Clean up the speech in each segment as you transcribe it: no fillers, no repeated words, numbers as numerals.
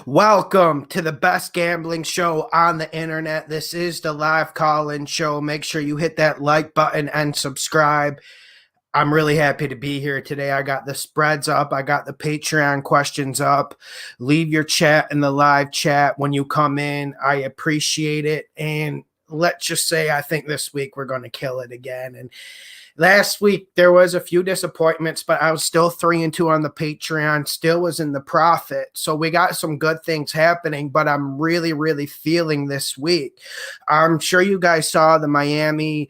Welcome to the best gambling show on the internet. This is the live call-in show. Make sure you hit that like button and subscribe. I'm really happy to be here today. I got the spreads up. I got the Patreon questions up. Leave your chat in the live chat when you come in. I appreciate it. And let's just say I think this week we're going to kill it again. And last week there was a few disappointments, but I was still 3-2 on the Patreon, still was in the profit. So we got some good things happening, but I'm really feeling this week. I'm sure you guys saw the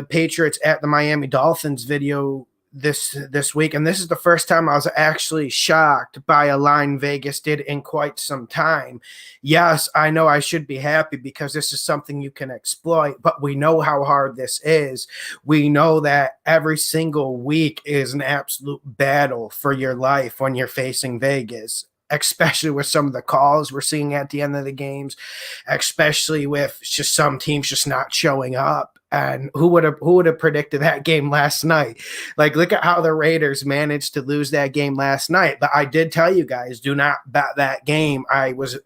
Patriots at the Miami Dolphins video this week, and this is the first time I was actually shocked by a line Vegas did in quite some time. Yes, I know I should be happy because this is something you can exploit, but we know how hard this is. We know that every single week is an absolute battle for your life when you're facing Vegas, especially with some of the calls we're seeing at the end of the games, especially with just some teams just not showing up. And who would have predicted that game last night? Like, look at how the Raiders managed to lose that game last night. But I did tell you guys, do not bet that game. I was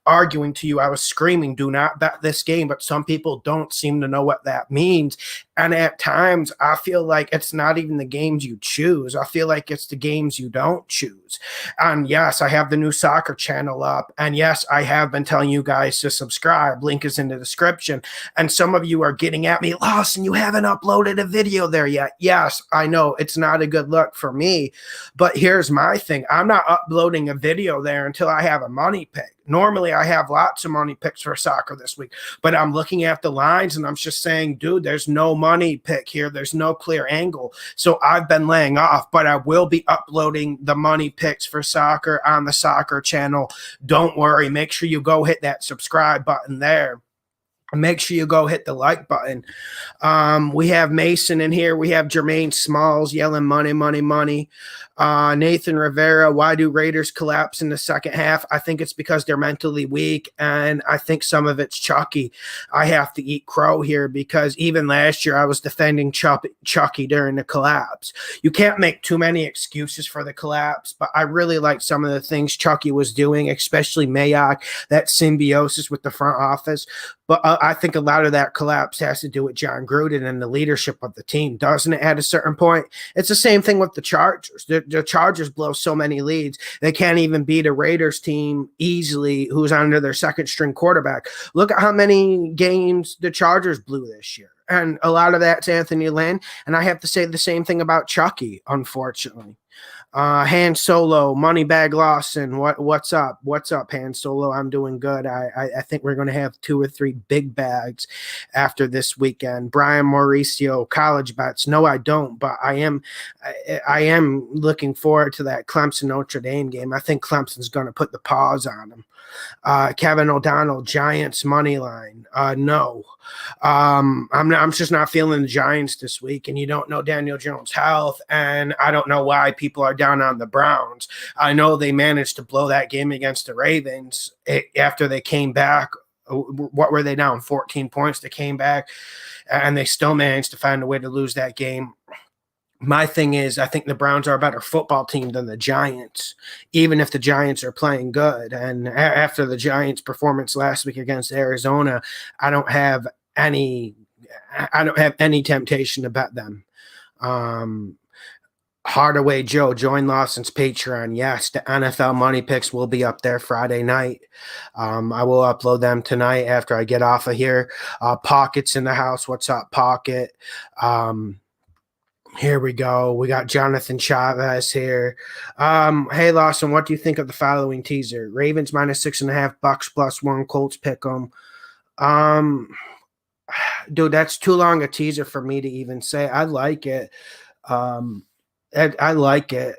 arguing to you, I was screaming, do not bet this game. But some people don't seem to know what that means. And at times, I feel like it's not even the games you choose. I feel like it's the games you don't choose. And yes, I have the new soccer channel up. And yes, I have been telling you guys to subscribe. Link is in the description. And some of you are getting at me, Lawson, you haven't uploaded a video there yet. Yes, I know it's not a good look for me. But here's my thing. I'm not uploading a video there until I have a money pick. Normally, I have lots of money picks for soccer this week, but I'm looking at the lines and I'm just saying, dude, there's no money pick here. There's no clear angle. So I've been laying off, but I will be uploading the money picks for soccer on the soccer channel. Don't worry. Make sure you go hit that subscribe button there. Make sure you go hit the like button. We have Mason in here. We have Jermaine Smalls yelling money. Nathan Rivera, why do Raiders collapse in the second half? I think it's because they're mentally weak, and I think some of it's Chucky. I have to eat crow here because even last year I was defending Chucky during the collapse. You can't make too many excuses for the collapse, but I really like some of the things Chucky was doing, especially Mayock, that symbiosis with the front office. But I think a lot of that collapse has to do with John Gruden and the leadership of the team, doesn't it, at a certain point? It's the same thing with the Chargers. The Chargers blow so many leads. They can't even beat a Raiders team easily who's under their second-string quarterback. Look at how many games the Chargers blew this year. And a lot of that's Anthony Lynn. And I have to say the same thing about Chucky, unfortunately. Han Solo, Moneybag Lawson, what's up? What's up, Han Solo? I'm doing good. I think we're going to have 2 or 3 big bags after this weekend. Brian Mauricio, college bets. No, I don't, but I am looking forward to that Clemson Notre Dame game. I think Clemson's going to put the paws on them. Kevin O'Donnell, Giants money line. No. I'm just not feeling the Giants this week, and you don't know Daniel Jones' health, and I don't know why people are down on the Browns. I know they managed to blow that game against the Ravens after they came back. What were they down? 14 points. They came back, and they still managed to find a way to lose that game. My thing is, I think the Browns are a better football team than the Giants, even if the Giants are playing good. And after the Giants' performance last week against Arizona, I don't have any temptation to bet them. Hardaway Joe, join Lawson's Patreon. Yes, the NFL money picks will be up there Friday night. I will upload them tonight after I get off of here. Pocket's in the house. What's up, Pocket? Here we go. We got Jonathan Chavez here. Hey, Lawson, what do you think of the following teaser? Ravens -6.5, Bucks +1, Colts pick 'em. Dude, that's too long a teaser for me to even say. I like it. I like it.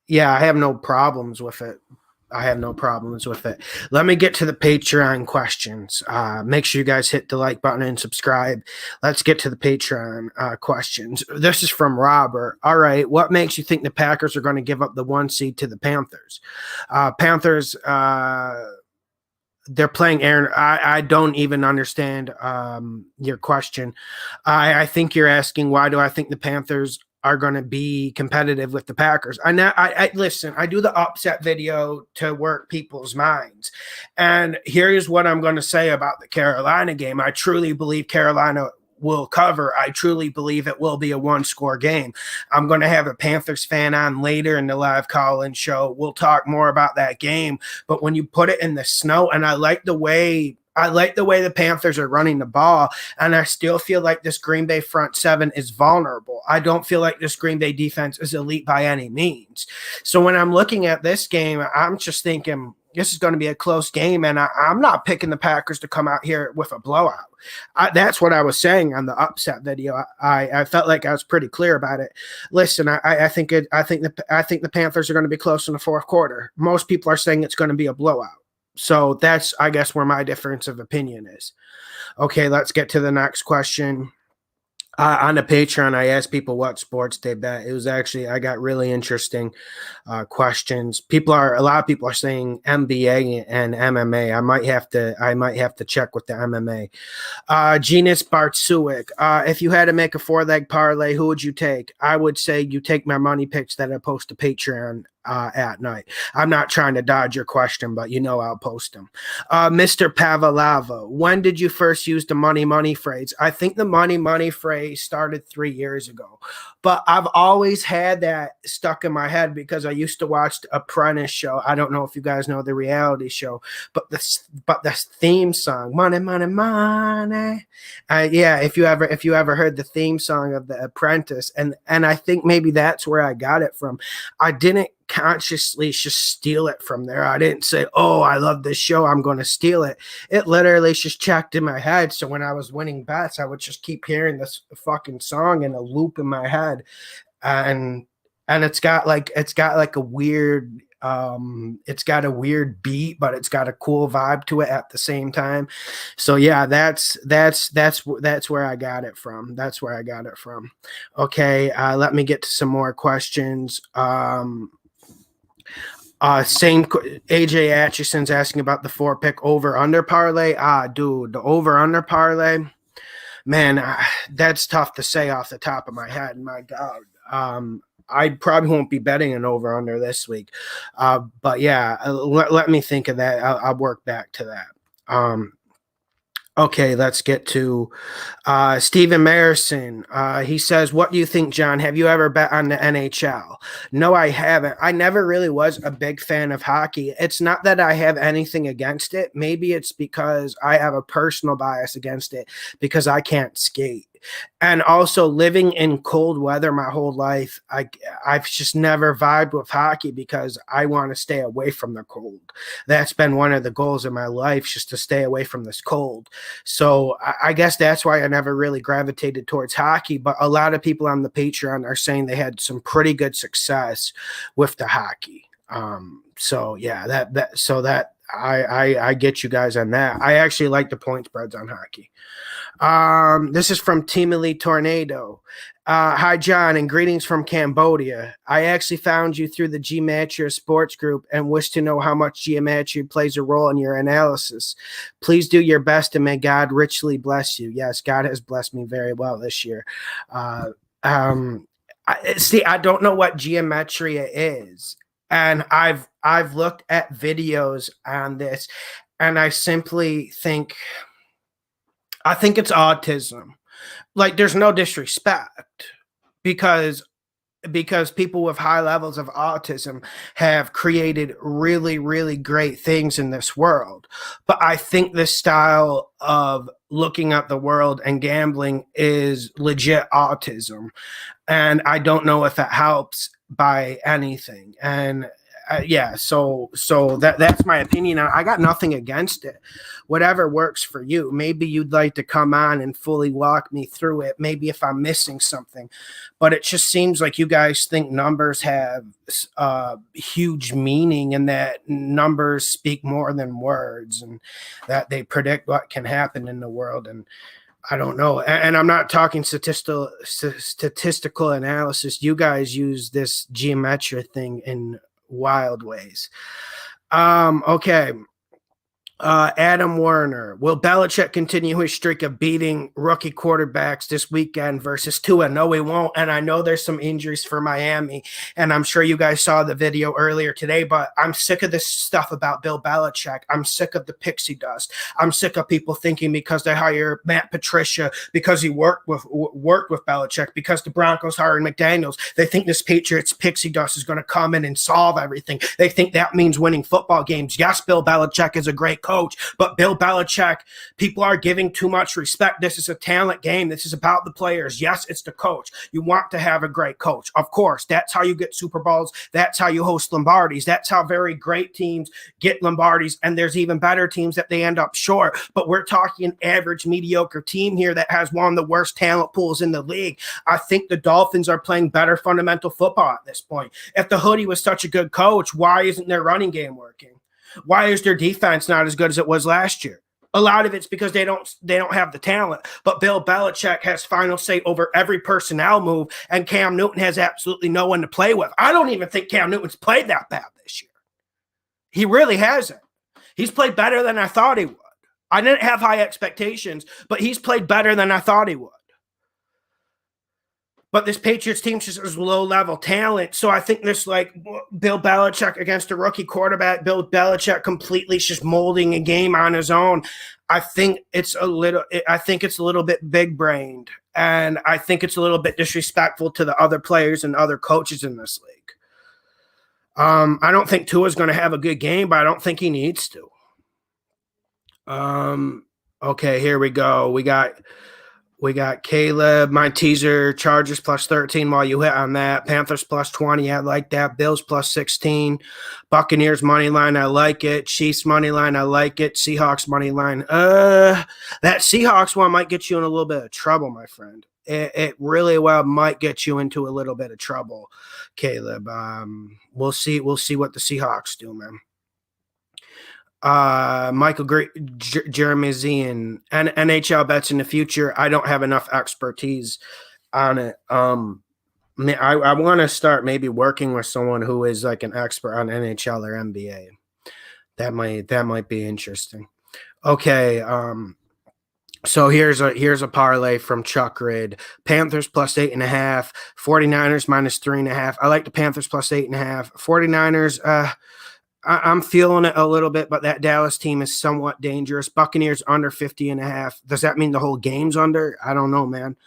Yeah, I have no problems with it. Let me get to the Patreon questions. Make sure you guys hit the like button and subscribe. Let's get to the Patreon questions. This is from Robert. All right, what makes you think the Packers are going to give up the 1 seed to the Panthers? Panthers, they're playing Aaron. I don't even understand your question. I think you're asking, why do I think the Panthers are going to be competitive with the Packers. I listen, I do the upset video to work people's minds. And here's what I'm going to say about the Carolina game. I truly believe Carolina will cover. I truly believe it will be a one-score game. I'm going to have a Panthers fan on later in the live call-in show. We'll talk more about that game. But when you put it in the snow, and I like the way the Panthers are running the ball, and I still feel like this Green Bay front seven is vulnerable. I don't feel like this Green Bay defense is elite by any means. So when I'm looking at this game, I'm just thinking this is going to be a close game, and I'm not picking the Packers to come out here with a blowout. That's what I was saying on the upset video. I felt like I was pretty clear about it. Listen, I think the Panthers are going to be close in the fourth quarter. Most people are saying it's going to be a blowout. So that's, I guess, where my difference of opinion is. Okay, let's get to the next question. On the Patreon, I asked people what sports they bet. It was actually, I got really interesting questions. A lot of people are saying NBA and MMA. I might have to check with the MMA. Genus Bartsuik. If you had to make a 4-leg parlay, who would you take? I would say you take my money picks that I post to Patreon at night. I'm not trying to dodge your question, but I'll post them. Mr. Pavalava, when did you first use the money phrase? I think the money phrase started 3 years ago, but I've always had that stuck in my head because I used to watch the Apprentice show. I don't know if you guys know the reality show, but the theme song, money. Yeah, if you ever heard the theme song of the Apprentice, and I think maybe that's where I got it from. I didn't consciously just steal it from there. I didn't say, oh, I love this show, I'm going to steal it. It literally just checked in my head. So when I was winning bets, I would just keep hearing this fucking song in a loop in my head. And it's got a weird it's got a weird beat, but it's got a cool vibe to it at the same time. So yeah, that's where I got it from. Okay, let me get to some more questions. Same AJ Atchison's asking about the 4-pick over-under parlay. Dude, the over-under parlay, man, that's tough to say off the top of my head. My God. I probably won't be betting an over-under this week. But yeah, let me think of that. I'll work back to that. Okay, let's get to Stephen Mayerson. He says, what do you think, John? Have you ever bet on the NHL? No, I haven't. I never really was a big fan of hockey. It's not that I have anything against it. Maybe it's because I have a personal bias against it because I can't skate. And also living in cold weather my whole life, I've just never vibed with hockey because I want to stay away from the cold. That's been one of the goals of my life, just to stay away from this cold. So I guess that's why I never really gravitated towards hockey. But a lot of people on the Patreon are saying they had some pretty good success with the hockey. So yeah, I get you guys on that. I actually like the point spreads on hockey. This is from Team Elite Tornado. Hi, John, and greetings from Cambodia. I actually found you through the Gematria Sports Group and wish to know how much Gematria plays a role in your analysis. Please do your best, and may God richly bless you. Yes, God has blessed me very well this year. I don't know what Gematria is, and I've looked at videos on this, and I simply think it's autism. Like, there's no disrespect because people with high levels of autism have created really, really great things in this world. But I think this style of looking at the world and gambling is legit autism. And I don't know if it helps by anything. And yeah, so that's my opinion. I got nothing against it. Whatever works for you. Maybe you'd like to come on and fully walk me through it. Maybe if I'm missing something, but it just seems like you guys think numbers have huge meaning, and that numbers speak more than words, and that they predict what can happen in the world. And I don't know. And I'm not talking statistical analysis. You guys use this geometry thing in wild ways. Okay. Adam Werner. Will Belichick continue his streak of beating rookie quarterbacks this weekend versus Tua? No, he won't. And I know there's some injuries for Miami, and I'm sure you guys saw the video earlier today, but I'm sick of this stuff about Bill Belichick. I'm sick of the pixie dust. I'm sick of people thinking because they hire Matt Patricia, because he worked with Belichick, because the Broncos hired McDaniels, they think this Patriots pixie dust is going to come in and solve everything. They think that means winning football games. Yes, Bill Belichick is a great coach, but Bill Belichick, people are giving too much respect. This is a talent game. This is about the players. Yes, it's the coach. You want to have a great coach. Of course, that's how you get Super Bowls. That's how you host Lombardis. That's how very great teams get Lombardis, and there's even better teams that they end up short. But we're talking an average, mediocre team here that has one of the worst talent pools in the league. I think the Dolphins are playing better fundamental football at this point. If the Hoodie was such a good coach, why isn't their running game working? Why is their defense not as good as it was last year? A lot of it's because they don't have the talent. But Bill Belichick has final say over every personnel move, and Cam Newton has absolutely no one to play with. I don't even think Cam Newton's played that bad this year. He really hasn't. He's played better than I thought he would. I didn't have high expectations, but he's played better than I thought he would. But this Patriots team just is low-level talent. So I think this, like, Bill Belichick against a rookie quarterback, Bill Belichick completely just molding a game on his own. I think it's a little bit big-brained, and I think it's a little bit disrespectful to the other players and other coaches in this league. I don't think Tua's going to have a good game, but I don't think he needs to. Okay, here we go. We got Caleb, my teaser, Chargers plus 13 while you hit on that. Panthers plus 20, I like that. Bills plus 16. Buccaneers money line, I like it. Chiefs money line, I like it. Seahawks money line. That Seahawks one might get you in a little bit of trouble, my friend. It really well might get you into a little bit of trouble, Caleb. We'll see what the Seahawks do, man. Michael Jeremy Zian, and NHL bets in the future. I don't have enough expertise on it. I want to start maybe working with someone who is like an expert on NHL or NBA. That might be interesting. Okay. So here's a parlay from Chuck Rid. Panthers plus 8.5, 49ers minus 3.5. I like the Panthers plus 8.5. 49ers, I'm feeling it a little bit, but that Dallas team is somewhat dangerous. Buccaneers under 50.5. Does that mean the whole game's under? I don't know, man.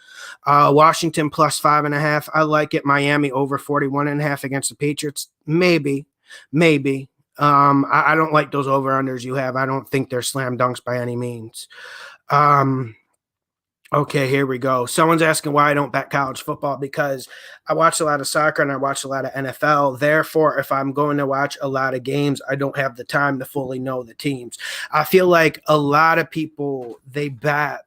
Washington plus 5.5. I like it. Miami over 41.5 against the Patriots. Maybe. I don't like those over-unders you have. I don't think they're slam dunks by any means. Okay, here we go. Someone's asking why I don't bet college football, because I watch a lot of soccer and I watch a lot of NFL. Therefore, if I'm going to watch a lot of games, I don't have the time to fully know the teams. I feel like a lot of people, they bet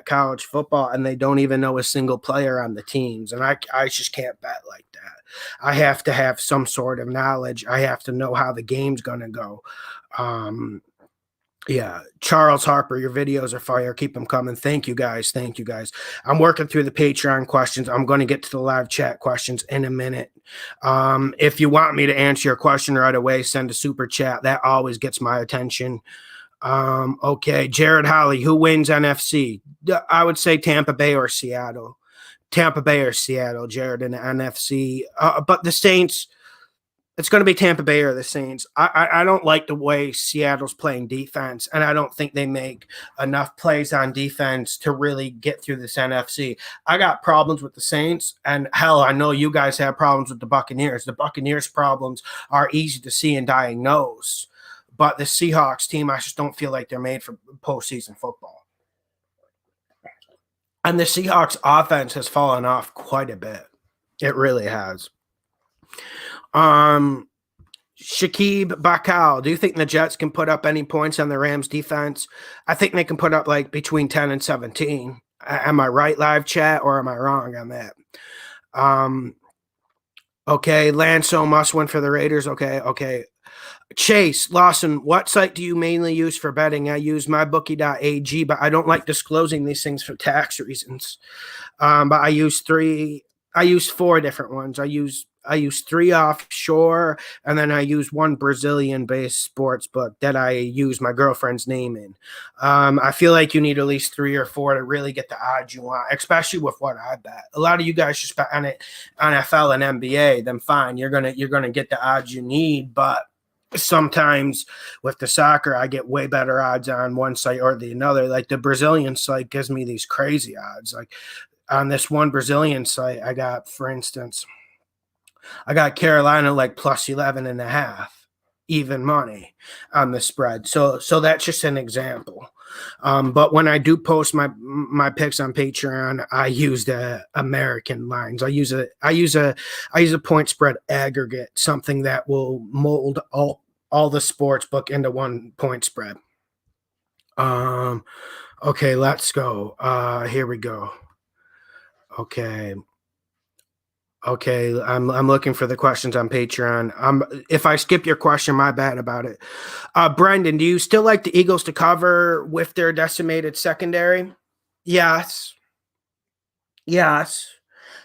college football and they don't even know a single player on the teams. And I just can't bet like that. I have to have some sort of knowledge. I have to know how the game's going to go. Yeah, Charles Harper, your videos are fire. Keep them coming. Thank you guys. I'm working through the Patreon questions. I'm going to get to the live chat questions in a minute. If you want me to answer your question right away, send a super chat. That always gets my attention. Okay, Jared Holly, who wins NFC? I would say Tampa Bay or Seattle. Jared in the NFC. But the Saints, it's going to be Tampa Bay or the Saints. I don't like the way Seattle's playing defense, and I don't think they make enough plays on defense to really get through this NFC. I got problems with the Saints, and hell, I know you guys have problems with the Buccaneers. The Buccaneers' problems are easy to see and diagnose, but the Seahawks team, I just don't feel like they're made for postseason football. And the Seahawks offense has fallen off quite a bit. It really has. Shakib Bakal, do you think the Jets can put up any points on the Rams defense? I think they can put up like between 10 and 17. Am I right, live chat, or am I wrong on that? Okay, Lanso must win for the Raiders. Okay. Chase, Lawson, what site do you mainly use for betting? I use mybookie.ag, but I don't like disclosing these things for tax reasons. But I use 4 different ones. I use I use 3 offshore, and then I use 1 Brazilian-based sports book that I use my girlfriend's name in. I feel like you need at least 3 or 4 to really get the odds you want, especially with what I bet. A lot of you guys just bet on it, NFL and NBA. Then fine, you're gonna get the odds you need, but sometimes with the soccer, I get way better odds on one site or the another. Like the Brazilian site gives me these crazy odds. Like on this one Brazilian site, I got, for instance, I got Carolina like plus 11.5 even money on the spread. So that's just an example. But when I do post my picks on Patreon, I use the American lines. I use a point spread aggregate, something that will mold all the sports book into one point spread. Okay, let's go. Here we go. Okay. Okay, I'm looking for the questions on Patreon. If I skip your question, my bad about it. Brendan, do you still like the Eagles to cover with their decimated secondary? Yes. Yes.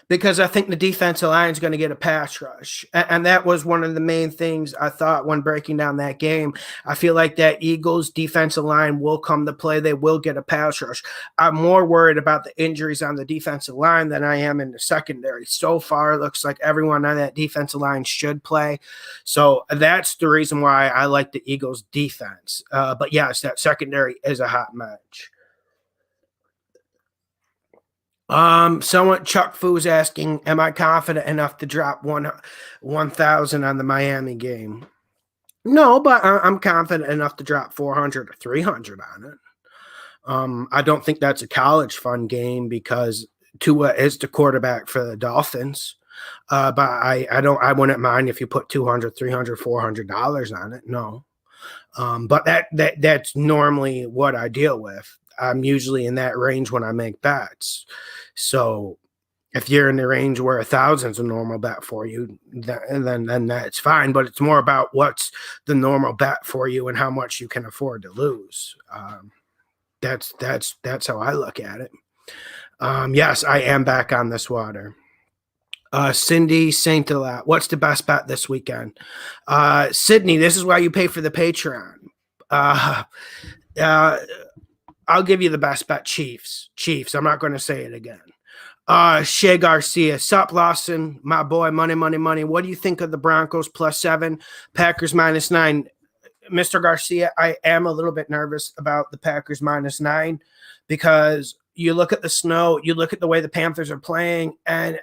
Because I think the defensive line is going to get a pass rush. And that was one of the main things I thought when breaking down that game. I feel like that Eagles defensive line will come to play. They will get a pass rush. I'm more worried about the injuries on the defensive line than I am in the secondary. So far, it looks like everyone on that defensive line should play. So that's the reason why I like the Eagles defense. But yes, that secondary is a hot match. Someone Chuck Fu's asking, am I confident enough to drop 1,000 on the Miami game? No, but I'm confident enough to drop 400 or 300 on it. I don't think that's a college fund game because Tua is the quarterback for the Dolphins. But I wouldn't mind if you put 200, 300, $400 on it. No. But that's normally what I deal with. I'm usually in that range when I make bets. So if you're in the range where 1,000 is a normal bet for you, then that's fine. But it's more about what's the normal bet for you and how much you can afford to lose. That's how I look at it. Yes, I am back on this water. Cindy Saint Alat, what's the best bet this weekend? Sydney, this is why you pay for the Patreon. I'll give you the best bet, Chiefs. I'm not going to say it again. Shea Garcia, sup Lawson, my boy, money. What do you think of the Broncos +7, Packers -9? Mr. Garcia, I am a little bit nervous about the Packers -9 because you look at the snow, you look at the way the Panthers are playing, and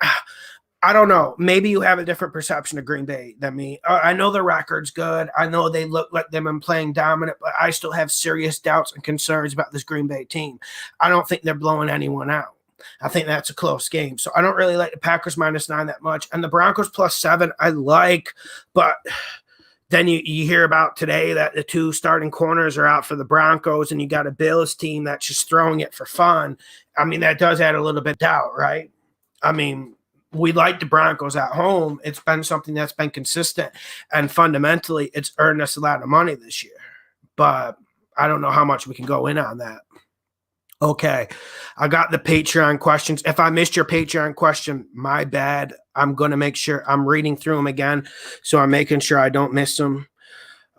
I don't know. Maybe you have a different perception of Green Bay than me. I know the record's good. I know they look like they've been playing dominant, but I still have serious doubts and concerns about this Green Bay team. I don't think they're blowing anyone out. I think that's a close game. So I don't really like the Packers -9 that much. And the Broncos +7, I like, but then you hear about today that the 2 starting corners are out for the Broncos, and you got a Bills team that's just throwing it for fun. I mean, that does add a little bit of doubt, right? I mean, we like the Broncos at home. It's been something that's been consistent, and fundamentally, it's earned us a lot of money this year. But I don't know how much we can go in on that. Okay, I got the Patreon questions. If I missed your Patreon question, my bad. I'm going to make sure I'm reading through them again, so I'm making sure I don't miss them.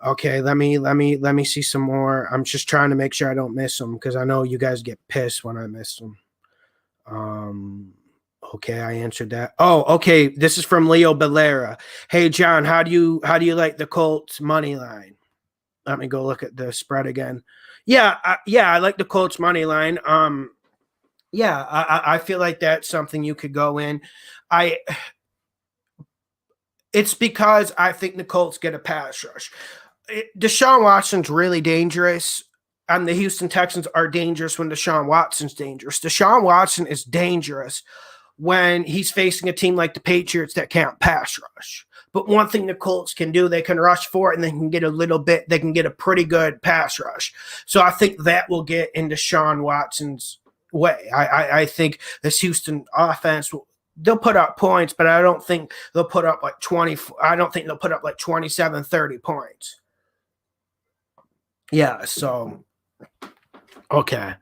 Okay, let me see some more. I'm just trying to make sure I don't miss them because I know you guys get pissed when I miss them. Okay, I answered that. Oh, okay. This is from Leo Bellera. Hey, John, how do you like the Colts money line? Let me go look at the spread again. Yeah, I like the Colts money line. Yeah, I feel like that's something you could go in. It's because I think the Colts get a pass rush. Deshaun Watson's really dangerous, and the Houston Texans are dangerous when Deshaun Watson's dangerous. Deshaun Watson is dangerous when he's facing a team like the Patriots that can't pass rush. But one thing the Colts can do, they can rush for it, and they can get a pretty good pass rush. So I think that will get into Deshaun Watson's way. I think this Houston offense they'll put up points, but I don't think they'll put up like 20. I don't think they'll put up like 27, 30 points. Yeah, so okay,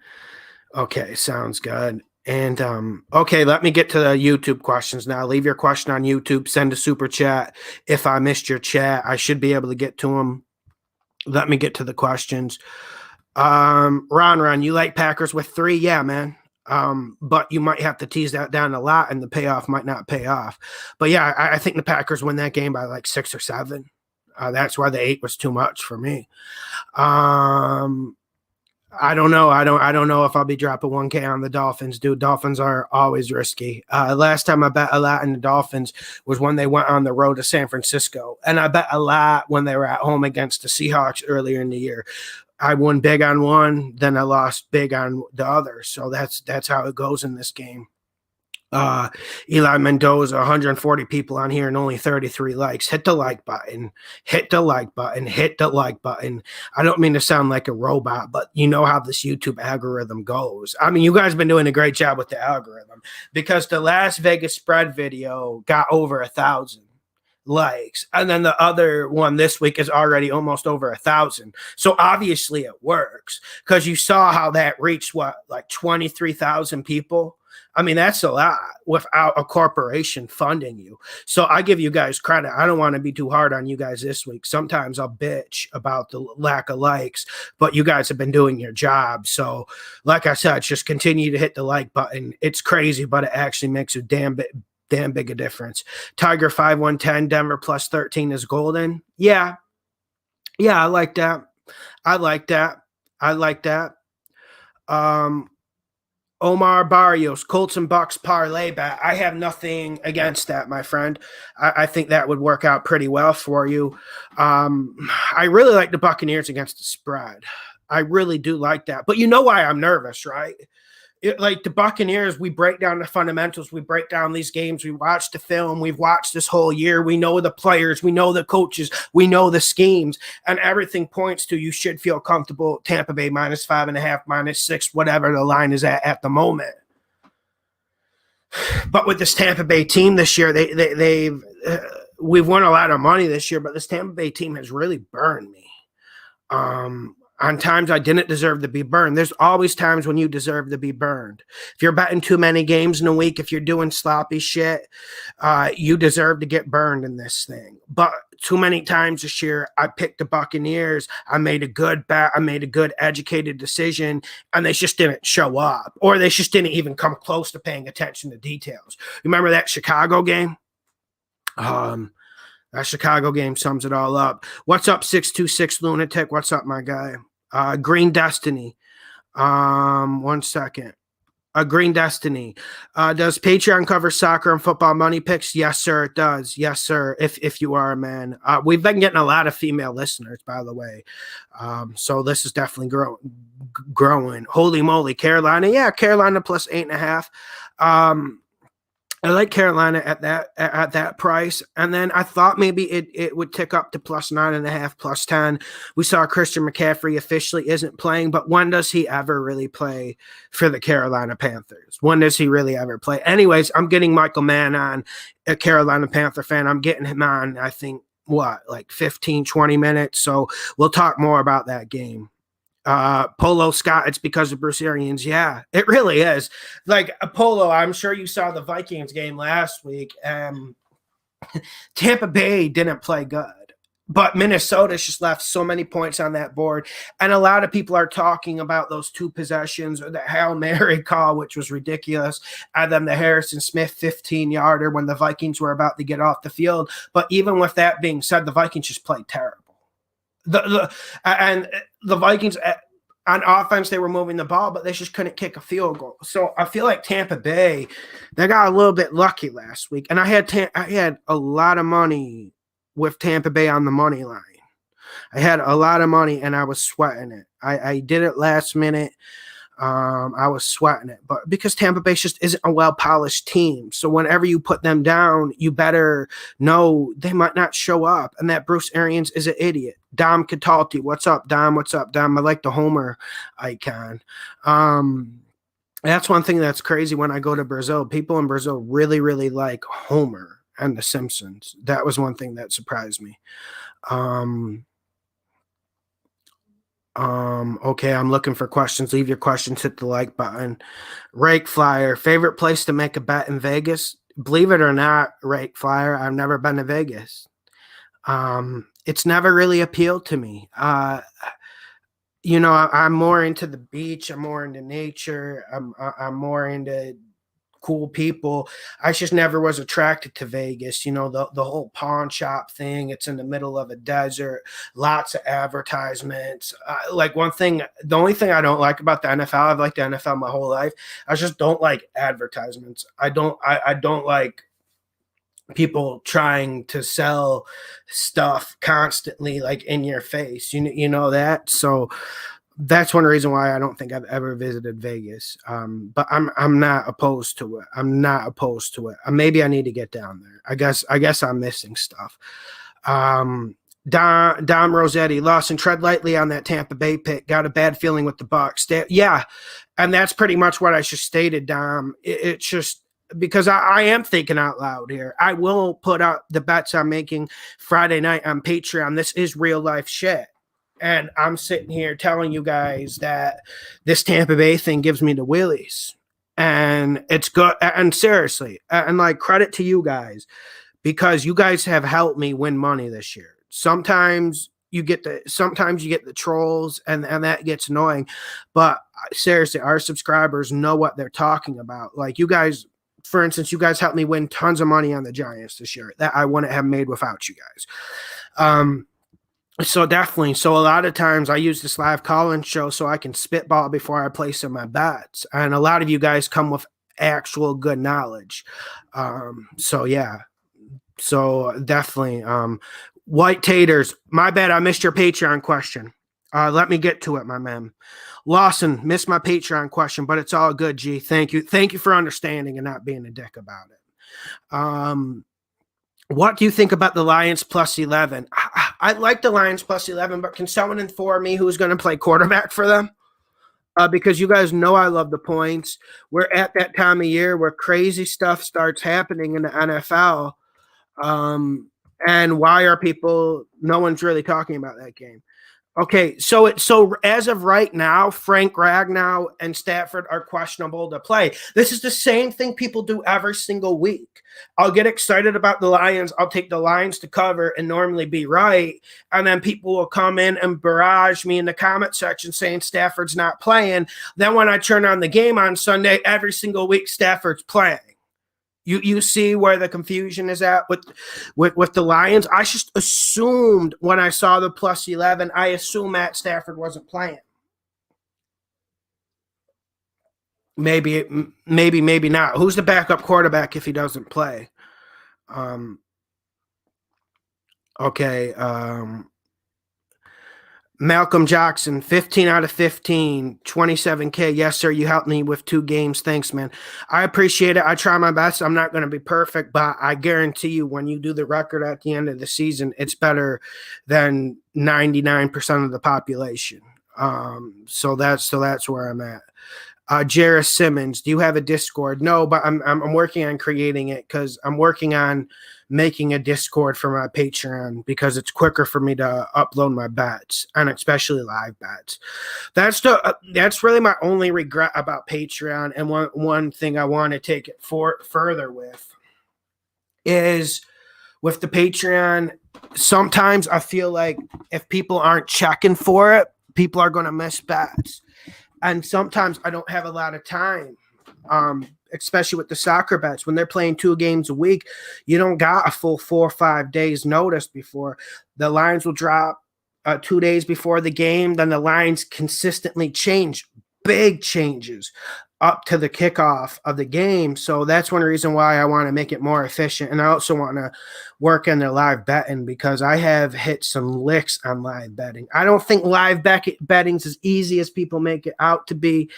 sounds good. And okay, let me get to the YouTube questions now. Leave your question on YouTube. Send a super chat. If I missed your chat, I should be able to get to them. Let me get to the questions. Ron, you like Packers with 3? Yeah, man. But you might have to tease that down a lot, and the payoff might not pay off. But yeah, I think the Packers win that game by like 6 or 7. That's why the 8 was too much for me. I don't know. I don't know if I'll be dropping 1K on the Dolphins, dude. Dolphins are always risky. Last time I bet a lot in the Dolphins was when they went on the road to San Francisco, and I bet a lot when they were at home against the Seahawks earlier in the year. I won big on one, then I lost big on the other. So that's how it goes in this game. Eli Mendoza, 140 people on here and only 33 likes. Hit the like button. Hit the like button. Hit the like button. I don't mean to sound like a robot, but you know how this YouTube algorithm goes. I mean, you guys have been doing a great job with the algorithm because the last Vegas spread video got over 1,000 likes, and then the other one this week is already almost over 1,000. So obviously it works because you saw how that reached like 23,000 people. I mean, that's a lot without a corporation funding you. So I give you guys credit. I don't want to be too hard on you guys this week. Sometimes I'll bitch about the lack of likes, but you guys have been doing your job. So like I said, just continue to hit the like button. It's crazy, but it actually makes a damn big a difference. Tiger 5-1-10, Denver plus 13 is golden. Yeah, I like that. Omar Barrios, Colts and Bucks parlay bet. I have nothing against that, my friend. I think that would work out pretty well for you. I really like the Buccaneers against the spread. I really do like that. But you know why I'm nervous, right? Like the Buccaneers, we break down the fundamentals. We break down these games. We watch the film. We've watched this whole year. We know the players. We know the coaches. We know the schemes. And everything points to you should feel comfortable. Tampa Bay -5.5, -6, whatever the line is at the moment. But with this Tampa Bay team this year, we've won a lot of money this year, but this Tampa Bay team has really burned me. On times I didn't deserve to be burned. There's always times when you deserve to be burned. If you're betting too many games in a week, if you're doing sloppy shit, you deserve to get burned in this thing. But too many times this year, I picked the Buccaneers. I made a good bet. I made a good educated decision, and they just didn't show up, or they just didn't even come close to paying attention to details. Remember that Chicago game? That Chicago game sums it all up. What's up, 626 Lunatic? What's up, my guy? Green Destiny. 1 second. Green Destiny. Does Patreon cover soccer and football money picks? Yes, sir, it does. Yes, sir, if you are a man. We've been getting a lot of female listeners, by the way. So this is definitely growing. Holy moly, Carolina. Yeah, Carolina plus 8.5. I like Carolina at that price, and then I thought maybe it would tick up to plus 9.5, plus 10. We saw Christian McCaffrey officially isn't playing, but when does he ever really play for the Carolina Panthers? When does he really ever play? Anyways, I'm getting Michael Mann on, a Carolina Panther fan. I'm getting him on, I think, like 15, 20 minutes. So we'll talk more about that game. Polo Scott, it's because of Bruce Arians. Yeah, it really is. Like Polo, I'm sure you saw the Vikings game last week. Tampa Bay didn't play good, but Minnesota just left so many points on that board. And a lot of people are talking about those 2 possessions or the Hail Mary call, which was ridiculous. And then the Harrison Smith 15-yarder when the Vikings were about to get off the field. But even with that being said, the Vikings just played terrible. And the Vikings on offense, they were moving the ball, but they just couldn't kick a field goal. So I feel like Tampa Bay, they got a little bit lucky last week. And I had a lot of money with Tampa Bay on the money line. I had a lot of money and I was sweating it. I did it last minute. I was sweating it, but because Tampa Bay just isn't a well-polished team. So whenever you put them down, you better know they might not show up. And that Bruce Arians is an idiot. Dom Catalti, what's up, Dom? What's up, Dom? I like the Homer icon. That's one thing that's crazy when I go to Brazil. People in Brazil really, really like Homer and The Simpsons. That was one thing that surprised me. Okay, I'm looking for questions. Leave your questions, hit the like button. Rake Flyer, favorite place to make a bet in Vegas? Believe it or not, Rake Flyer, I've never been to Vegas. It's never really appealed to me. I'm more into the beach. I'm more into nature. I'm more into cool people. I just never was attracted to Vegas. The whole pawn shop thing. It's in the middle of a desert. Lots of advertisements. The only thing I don't like about the NFL, I've liked the NFL my whole life. I just don't like advertisements. I don't like people trying to sell stuff constantly, like in your face. You know that. So that's one reason why I don't think I've ever visited Vegas. But I'm not opposed to it. I'm not opposed to it. Maybe I need to get down there. I guess I'm missing stuff. Dom Rossetti, Lawson, tread lightly on that Tampa Bay pick. Got a bad feeling with the Bucks. Yeah, and that's pretty much what I just stated, Dom. It's just because I am thinking out loud here. I will put out the bets I'm making Friday night on Patreon. This is real life shit. And I'm sitting here telling you guys that this Tampa Bay thing gives me the willies. And it's good. And seriously, and like credit to you guys, because you guys have helped me win money this year. Sometimes you get the trolls and that gets annoying. But seriously, our subscribers know what they're talking about. Like you guys, for instance, you guys helped me win tons of money on the Giants this year that I wouldn't have made without you guys. So definitely. So a lot of times I use this live call-in show so I can spitball before I place in my bets. And a lot of you guys come with actual good knowledge. So yeah. So definitely. White taters. My bad. I missed your Patreon question. Let me get to it, my man. Lawson, missed my Patreon question, but it's all good, G. Thank you. Thank you for understanding and not being a dick about it. What do you think about the Lions plus 11? I like the Lions plus 11, but can someone inform me who's going to play quarterback for them? Because you guys know I love the points. We're at that time of year where crazy stuff starts happening in the NFL. And why are no one's really talking about that game? Okay, so as of right now, Frank Ragnow and Stafford are questionable to play. This is the same thing people do every single week. I'll get excited about the Lions. I'll take the Lions to cover and normally be right. And then people will come in and barrage me in the comment section saying Stafford's not playing. Then when I turn on the game on Sunday, every single week Stafford's playing. You see where the confusion is at with the Lions. I just assumed when I saw the plus 11, I assumed Matt Stafford wasn't playing. Maybe not. Who's the backup quarterback if he doesn't play? Okay. Malcolm Jackson, 15 out of 15, 27K. Yes, sir. You helped me with 2 games. Thanks, man. I appreciate it. I try my best. I'm not going to be perfect, but I guarantee you when you do the record at the end of the season, it's better than 99% of the population. So that's where I'm at. Jarris Simmons, do you have a Discord? No, but I'm working on creating it because I'm working on making a Discord for my Patreon because it's quicker for me to upload my bets and especially live bets. That's really my only regret about Patreon. And one thing I want to take it further with is with the Patreon. Sometimes I feel like if people aren't checking for it, people are going to miss bets. And sometimes I don't have a lot of time, especially with the soccer bets. When they're playing 2 games a week, you don't got a full 4 or 5 days notice before. The lines will drop 2 days before the game. Then the lines consistently change, big changes up to the kickoff of the game. So that's one reason why I want to make it more efficient. And I also want to work on the live betting because I have hit some licks on live betting. I don't think live betting is as easy as people make it out to be.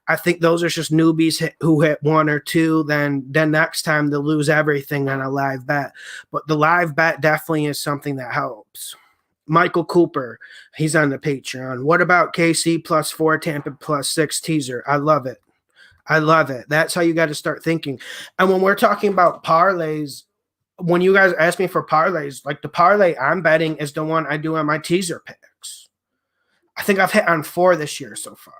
I think those are just newbies who hit 1 or 2. Then next time they'll lose everything on a live bet. But the live bet definitely is something that helps. Michael Cooper, he's on the Patreon. What about KC plus 4, Tampa plus 6 teaser? I love it. I love it. That's how you got to start thinking. And when we're talking about parlays, when you guys ask me for parlays, like the parlay I'm betting is the one I do on my teaser picks. I think I've hit on 4 this year so far.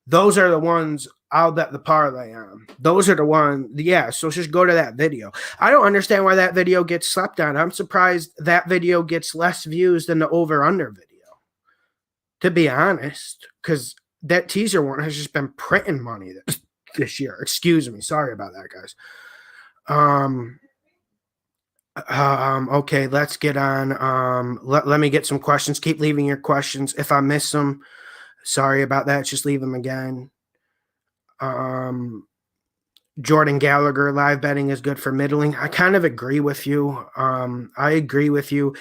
Those are the ones I'll bet the parlay on. Those are the ones, yeah, so just go to that video. I don't understand why that video gets slept on. I'm surprised that video gets less views than the over-under video, to be honest, because that teaser one has just been printing money this year. Excuse me. Sorry about that, guys. Okay, let's get on. Let me get some questions. Keep leaving your questions. If I miss them, sorry about that. Just leave them again. Jordan Gallagher, live betting is good for middling. I kind of agree with you. I agree with you.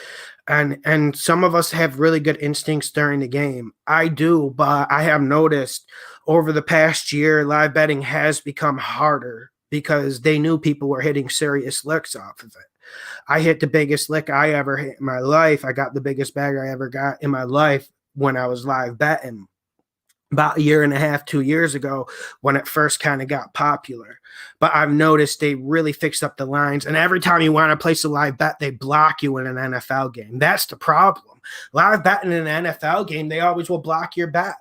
And some of us have really good instincts during the game. I do, but I have noticed over the past year, live betting has become harder because they knew people were hitting serious licks off of it. I hit the biggest lick I ever hit in my life. I got the biggest bag I ever got in my life when I was live betting about 1.5 years, 2 years ago when it first kind of got popular. But I've noticed they really fixed up the lines. And every time you want to place a live bet, they block you in an NFL game. That's the problem. Live betting in an NFL game, they always will block your bet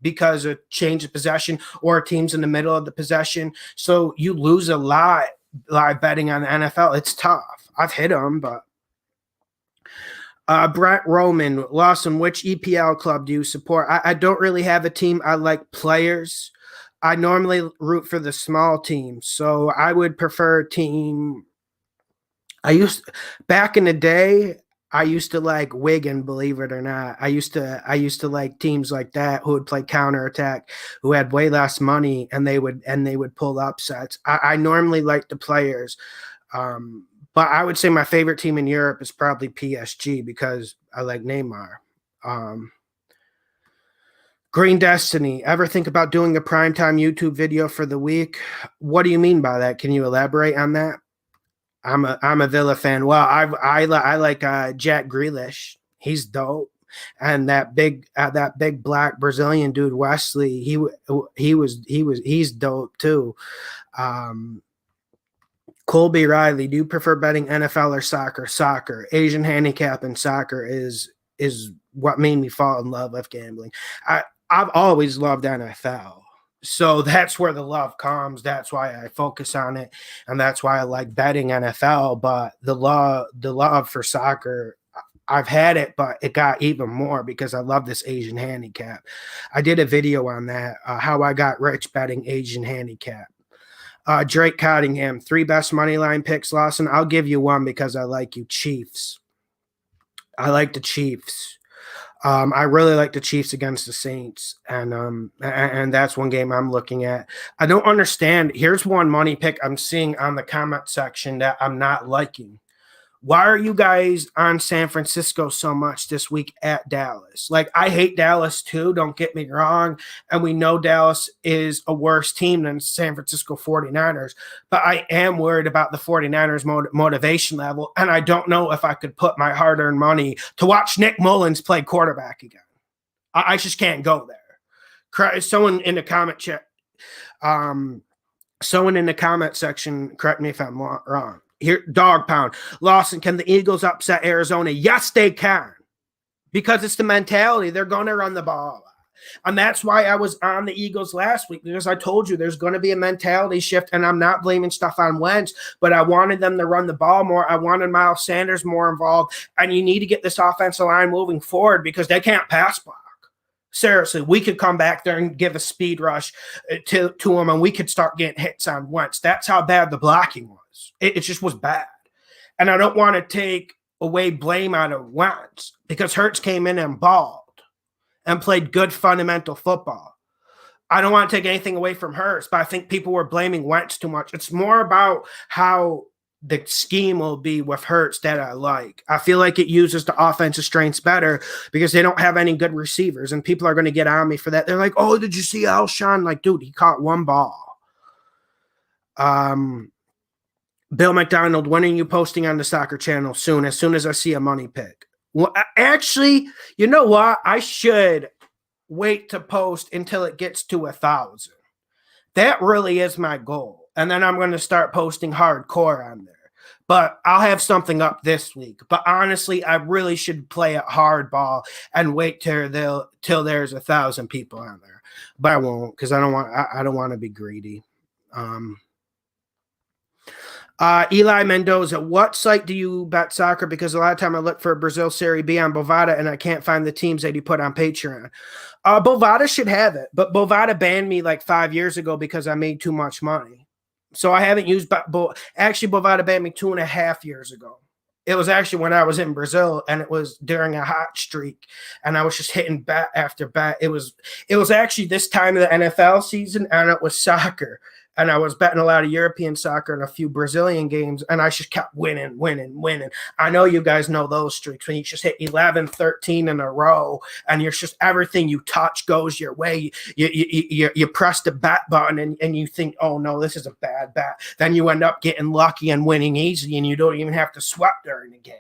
because of change of possession or teams in the middle of the possession. So you lose a lot live betting on the NFL. It's tough. I've hit them, but Brett Roman, Lawson, which EPL club do you support? I don't really have a team. I like players. I normally root for the small teams, so I would prefer a team. Back in the day, I used to like Wigan, believe it or not. I used to like teams like that who would play counterattack, who had way less money, and they would pull upsets. I normally like the players. But I would say my favorite team in Europe is probably PSG because I like Neymar. Green Destiny, ever think about doing a primetime YouTube video for the week? What do you mean by that? Can you elaborate on that? I'm a Villa fan. Well, I like Jack Grealish. He's dope. And that big black Brazilian dude Wesley, he's dope too. Colby Riley, do you prefer betting NFL or soccer? Soccer. Asian handicap in soccer is what made me fall in love with gambling. I've always loved NFL. So that's where the love comes. That's why I focus on it. And that's why I like betting NFL. But the love for soccer, I've had it, but it got even more because I love this Asian handicap. I did a video on that, how I got rich betting Asian handicap. Drake Cottingham, 3 best money line picks, Lawson. I'll give you one because I like you. Chiefs. I like the Chiefs. I really like the Chiefs against the Saints, and that's one game I'm looking at. I don't understand. Here's one money pick I'm seeing on the comment section that I'm not liking. Why are you guys on San Francisco so much this week at Dallas? Like, I hate Dallas too, don't get me wrong. And we know Dallas is a worse team than San Francisco 49ers. But I am worried about the 49ers motivation level. And I don't know if I could put my hard-earned money to watch Nick Mullins play quarterback again. I just can't go there. Someone in the comment section, correct me if I'm wrong. Here, Dog Pound. Lawson, can the Eagles upset Arizona? Yes, they can. Because it's the mentality. They're going to run the ball. And that's why I was on the Eagles last week, because I told you there's going to be a mentality shift, and I'm not blaming stuff on Wentz, but I wanted them to run the ball more. I wanted Miles Sanders more involved, and you need to get this offensive line moving forward because they can't pass block. Seriously, we could come back there and give a speed rush to them, and we could start getting hits on Wentz. That's how bad the blocking was. It just was bad. And I don't want to take away blame out of Wentz because Hurts came in and balled and played good fundamental football. I don't want to take anything away from Hurts, but I think people were blaming Wentz too much. It's more about how the scheme will be with Hurts that I like. I feel like it uses the offensive strengths better because they don't have any good receivers, and people are going to get on me for that. They're like, oh, did you see Alshon? Like, dude, he caught one ball. Bill McDonald, when are you posting on the soccer channel? Soon, as soon as I see a money pick. Well, actually, you know what? I should wait to post until it gets to 1,000. That really is my goal. And then I'm going to start posting hardcore on there. But I'll have something up this week. But honestly, I really should play it hardball and wait till there's 1,000 people on there. But I won't, because I don't want to be greedy. Eli Mendoza, what site do you bet soccer? Because a lot of time I look for Brazil Serie B on Bovada and I can't find the teams that he put on Patreon. Bovada should have it, but Bovada banned me like 5 years ago because I made too much money. So I haven't used actually Bovada banned me 2.5 years ago. It was actually when I was in Brazil, and it was during a hot streak, and I was just hitting bet after bet. It was actually this time of the NFL season, and it was soccer. And I was betting a lot of European soccer and a few Brazilian games, and I just kept winning. I know you guys know those streaks when you just hit 11, 13 in a row, and you're just everything you touch goes your way. You press the bet button, and you think, oh, no, this is a bad bet. Then you end up getting lucky and winning easy, and you don't even have to sweat during the game.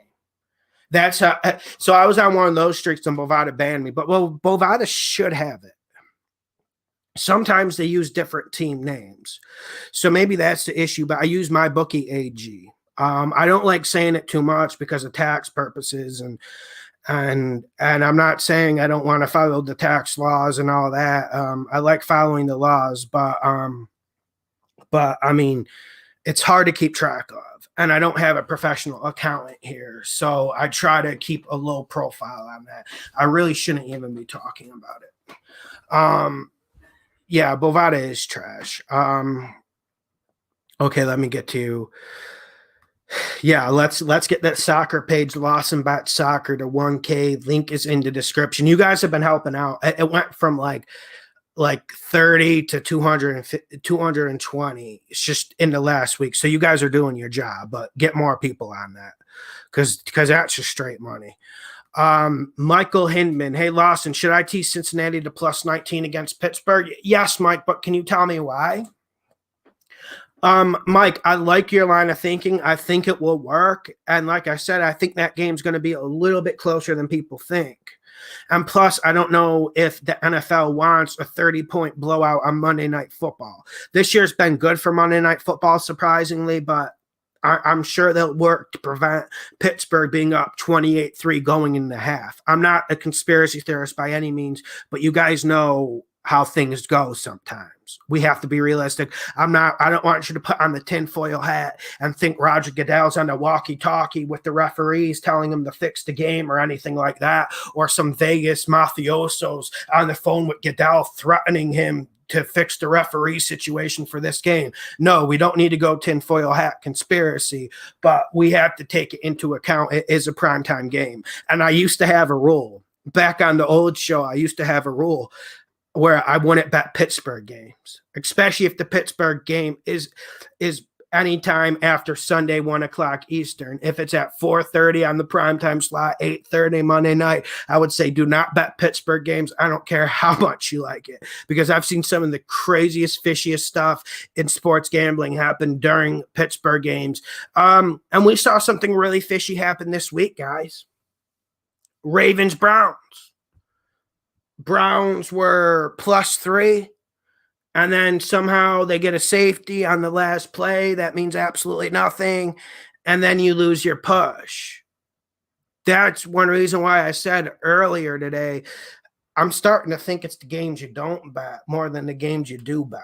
That's how. So I was on one of those streaks, and Bovada banned me. But, well, Bovada should have it. Sometimes they use different team names. So maybe that's the issue, but I use my bookie AG. I don't like saying it too much because of tax purposes, and I'm not saying I don't want to follow the tax laws and all that. I like following the laws, but I mean, it's hard to keep track of, and I don't have a professional accountant here, so I try to keep a low profile on that. I really shouldn't even be talking about it. Yeah, Bovada is trash. Okay, let me get to. Yeah, let's get that soccer page, Lawson Bet Soccer, to 1K. Link is in the description. You guys have been helping out. It went from like 30 to 220. It's just in the last week. So you guys are doing your job, but get more people on that because that's just straight money. Michael Hindman, hey Lawson, should I tease Cincinnati to plus 19 against Pittsburgh? Yes, Mike, but can you tell me why? Mike, I like your line of thinking. I think it will work. And like I said, I think that game's going to be a little bit closer than people think. And plus, I don't know if the NFL wants a 30-point blowout on Monday Night Football. This year's been good for Monday Night Football, surprisingly, but I'm sure they'll work to prevent Pittsburgh being up 28-3 going into half. I'm not a conspiracy theorist by any means, but you guys know how things go sometimes. We have to be realistic. I don't want you to put on the tinfoil hat and think Roger Goodell's on the walkie-talkie with the referees telling them to fix the game or anything like that, or some Vegas mafiosos on the phone with Goodell threatening him to fix the referee situation for this game. No, we don't need to go tinfoil hat conspiracy, but we have to take it into account. It is a primetime game. And I used to have a rule. Back on the old show, I used to have a rule where I wouldn't bet Pittsburgh games, especially if the Pittsburgh game is anytime after Sunday, 1 o'clock Eastern. If it's at 4:30 on the primetime slot, 8:30 Monday night, I would say do not bet Pittsburgh games. I don't care how much you like it, because I've seen some of the craziest, fishiest stuff in sports gambling happen during Pittsburgh games. And we saw something really fishy happen this week, guys. Ravens-Browns. Browns were +3. And then somehow they get a safety on the last play. That means absolutely nothing. And then you lose your push. That's one reason why I said earlier today, I'm starting to think it's the games you don't bet more than the games you do bet.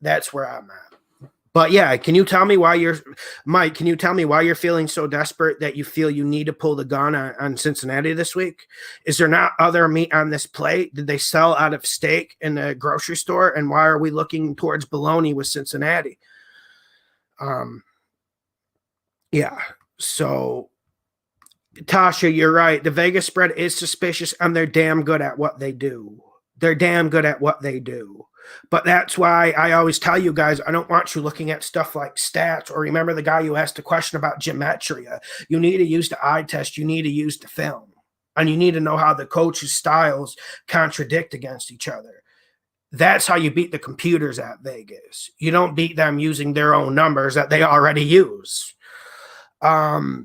That's where I'm at. But yeah, can you tell me why Mike, can you tell me why you're feeling so desperate that you feel you need to pull the gun on Cincinnati this week? Is there not other meat on this plate? Did they sell out of steak in the grocery store? And why are we looking towards bologna with Cincinnati? Yeah. So Tasha, you're right. The Vegas spread is suspicious, and they're damn good at what they do. But that's why I always tell you guys, I don't want you looking at stuff like stats, or remember the guy who asked a question about gematria. You need to use the eye test. You need to use the film. And you need to know how the coaches' styles contradict against each other. That's how you beat the computers at Vegas. You don't beat them using their own numbers that they already use. Okay.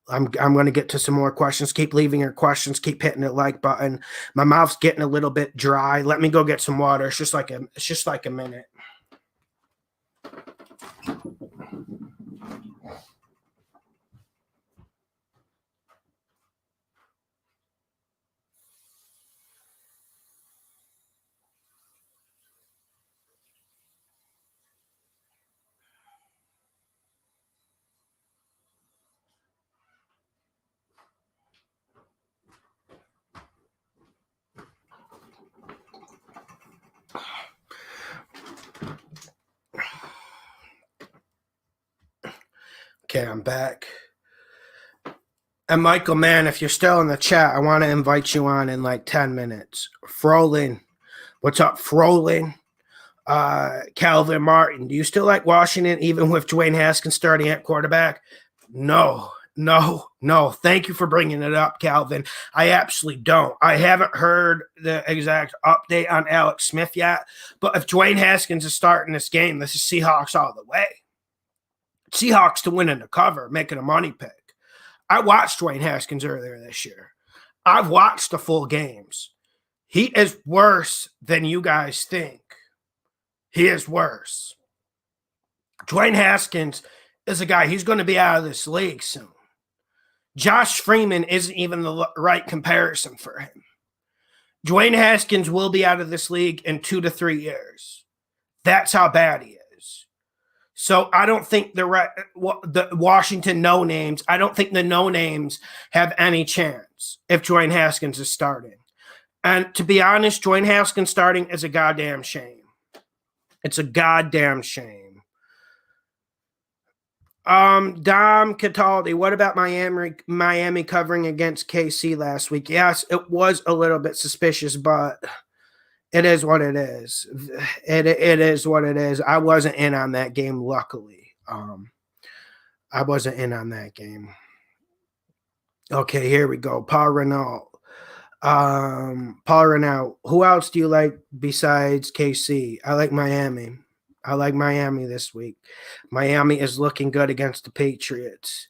I'm going to get to some more questions. Keep leaving your questions. Keep hitting the like button. My mouth's getting a little bit dry. Let me go get some water. It's just like a minute. Okay, I'm back. And Michael Mann, if you're still in the chat, I want to invite you on in like 10 minutes. Frolin, what's up, Frolin? Calvin Martin, do you still like Washington even with Dwayne Haskins starting at quarterback? No. Thank you for bringing it up, Calvin. I absolutely don't. I haven't heard the exact update on Alex Smith yet, but if Dwayne Haskins is starting this game, this is Seahawks all the way. Seahawks to win in the cover, making a money pick. I watched Dwayne Haskins earlier this year. I've watched the full games. He is worse than you guys think. He is worse. Dwayne Haskins is a guy, he's going to be out of this league soon. Josh Freeman isn't even the right comparison for him. Dwayne Haskins will be out of this league in 2 to 3 years. That's how bad he is. So I don't think the Washington no-names, I don't think the no-names have any chance if Dwayne Haskins is starting. And to be honest, Dwayne Haskins starting is a goddamn shame. It's a goddamn shame. Dom Cataldi, what about Miami covering against KC last week? Yes, it was a little bit suspicious, but it is what it is. It is what it is. I wasn't in on that game, luckily. I wasn't in on that game. Okay, here we go. Paul Renault. Paul Renault, who else do you like besides KC? I like Miami. I like Miami this week. Miami is looking good against the Patriots.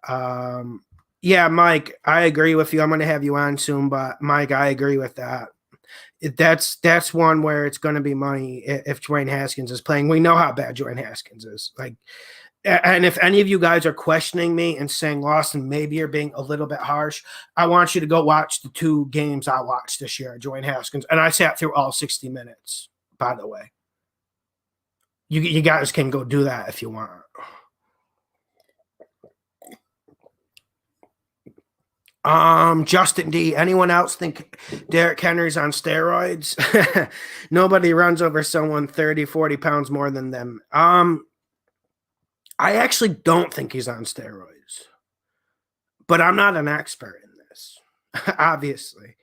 Yeah, Mike, I agree with you. I'm going to have you on soon, but Mike, I agree with that. That's one where it's going to be money if Dwayne Haskins is playing. We know how bad Dwayne Haskins is. Like, and if any of you guys are questioning me and saying, Lawson, maybe you're being a little bit harsh, I want you to go watch the 2 games I watched this year, Dwayne Haskins. And I sat through all 60 minutes, by the way. You guys can go do that if you want. Justin D. Anyone else think Derrick Henry's on steroids? Nobody runs over someone 30, 40 pounds more than them. I actually don't think he's on steroids, but I'm not an expert in this, obviously.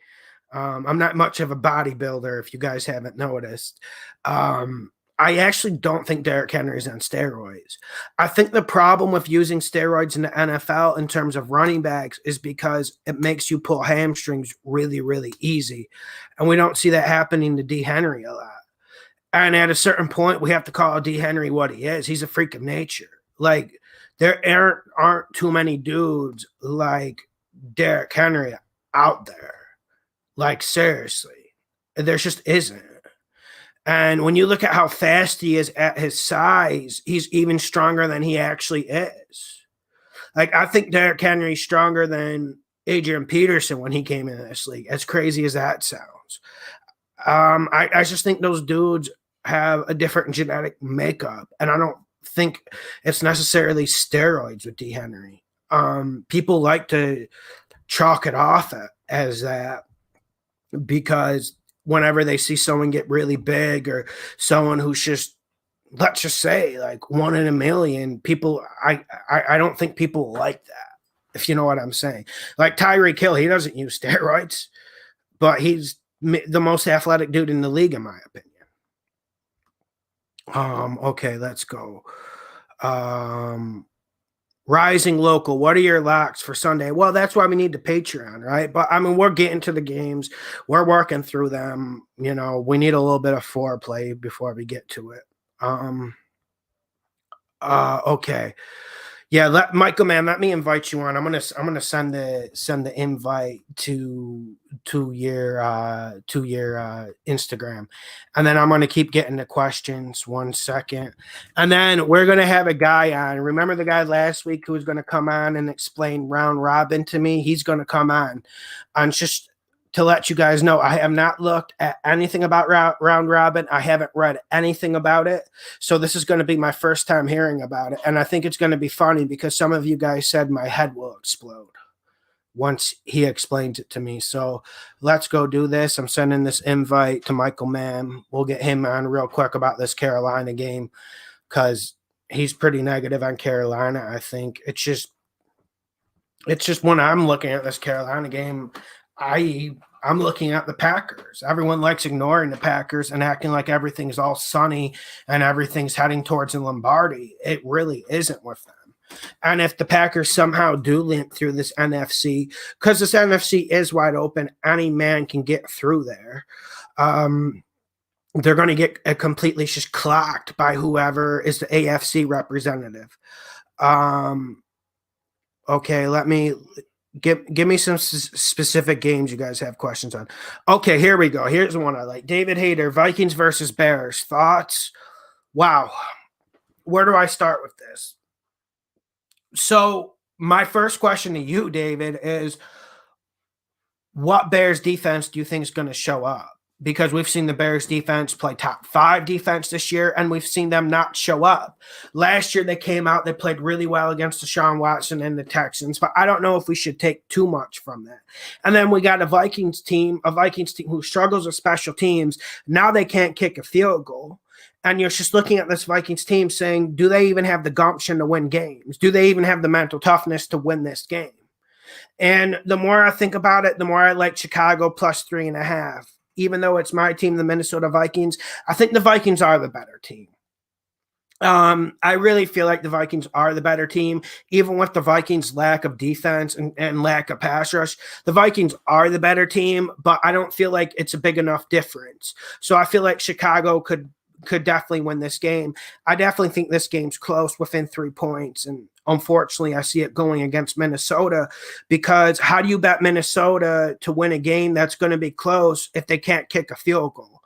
I'm not much of a bodybuilder, if you guys haven't noticed. I actually don't think Derrick Henry is on steroids. I think the problem with using steroids in the NFL in terms of running backs is because it makes you pull hamstrings really, really easy. And we don't see that happening to D. Henry a lot. And at a certain point, we have to call D. Henry what he is. He's a freak of nature. Like, there aren't too many dudes like Derrick Henry out there. Like, seriously. There just isn't. And when you look at how fast he is at his size, he's even stronger than he actually is. Like, I think Derrick Henry's stronger than Adrian Peterson when he came into this league, as crazy as that sounds. I just think those dudes have a different genetic makeup, and I don't think it's necessarily steroids with D. Henry. People like to chalk it off as that because whenever they see someone get really big or someone who's just, let's just say, like 1 in a million, people, I don't think people like that, if you know what I'm saying. Like Tyreek Hill, he doesn't use steroids, but he's the most athletic dude in the league, in my opinion. Okay, let's go. Rising Local, what are your locks for Sunday? Well, that's why we need the Patreon, right? But I mean, we're getting to the games. We're working through them. You know, we need a little bit of foreplay before we get to it. Okay. Yeah, Michael Mann, let me invite you on. I'm gonna send the invite to your Instagram, and then I'm gonna keep getting the questions. 1 second, and then we're gonna have a guy on. Remember the guy last week who was gonna come on and explain round robin to me? He's gonna come on just to let you guys know, I have not looked at anything about round robin. I haven't read anything about it. So this is going to be my first time hearing about it. And I think it's going to be funny because some of you guys said my head will explode once he explains it to me. So let's go do this. I'm sending this invite to Michael Mann. We'll get him on real quick about this Carolina game because he's pretty negative on Carolina. I think it's just when I'm looking at this Carolina game, I'm looking at the Packers. Everyone likes ignoring the Packers and acting like everything's all sunny and everything's heading towards the Lombardi. It really isn't with them. And if the Packers somehow do limp through this NFC, because this NFC is wide open, any man can get through there. They're going to get completely just clocked by whoever is the AFC representative. Okay, let me give me some specific games you guys have questions on. Okay, here we go. Here's one I like. David Hayter, Vikings versus Bears. Thoughts? Wow. Where do I start with this? So my first question to you, David, is what Bears defense do you think is going to show up? Because we've seen the Bears defense play top 5 defense this year, and we've seen them not show up. Last year, they came out, they played really well against Deshaun Watson and the Texans, but I don't know if we should take too much from that. And then we got a Vikings team who struggles with special teams. Now they can't kick a field goal. And you're just looking at this Vikings team saying, do they even have the gumption to win games? Do they even have the mental toughness to win this game? And the more I think about it, the more I like Chicago plus 3.5. Even though it's my team, the Minnesota Vikings, I think the Vikings are the better team. I really feel like the Vikings are the better team, even with the Vikings' lack of defense and lack of pass rush. The Vikings are the better team, but I don't feel like it's a big enough difference. So I feel like Chicago could definitely win this game. I definitely think this game's close within 3 points. And unfortunately, I see it going against Minnesota because how do you bet Minnesota to win a game that's going to be close if they can't kick a field goal?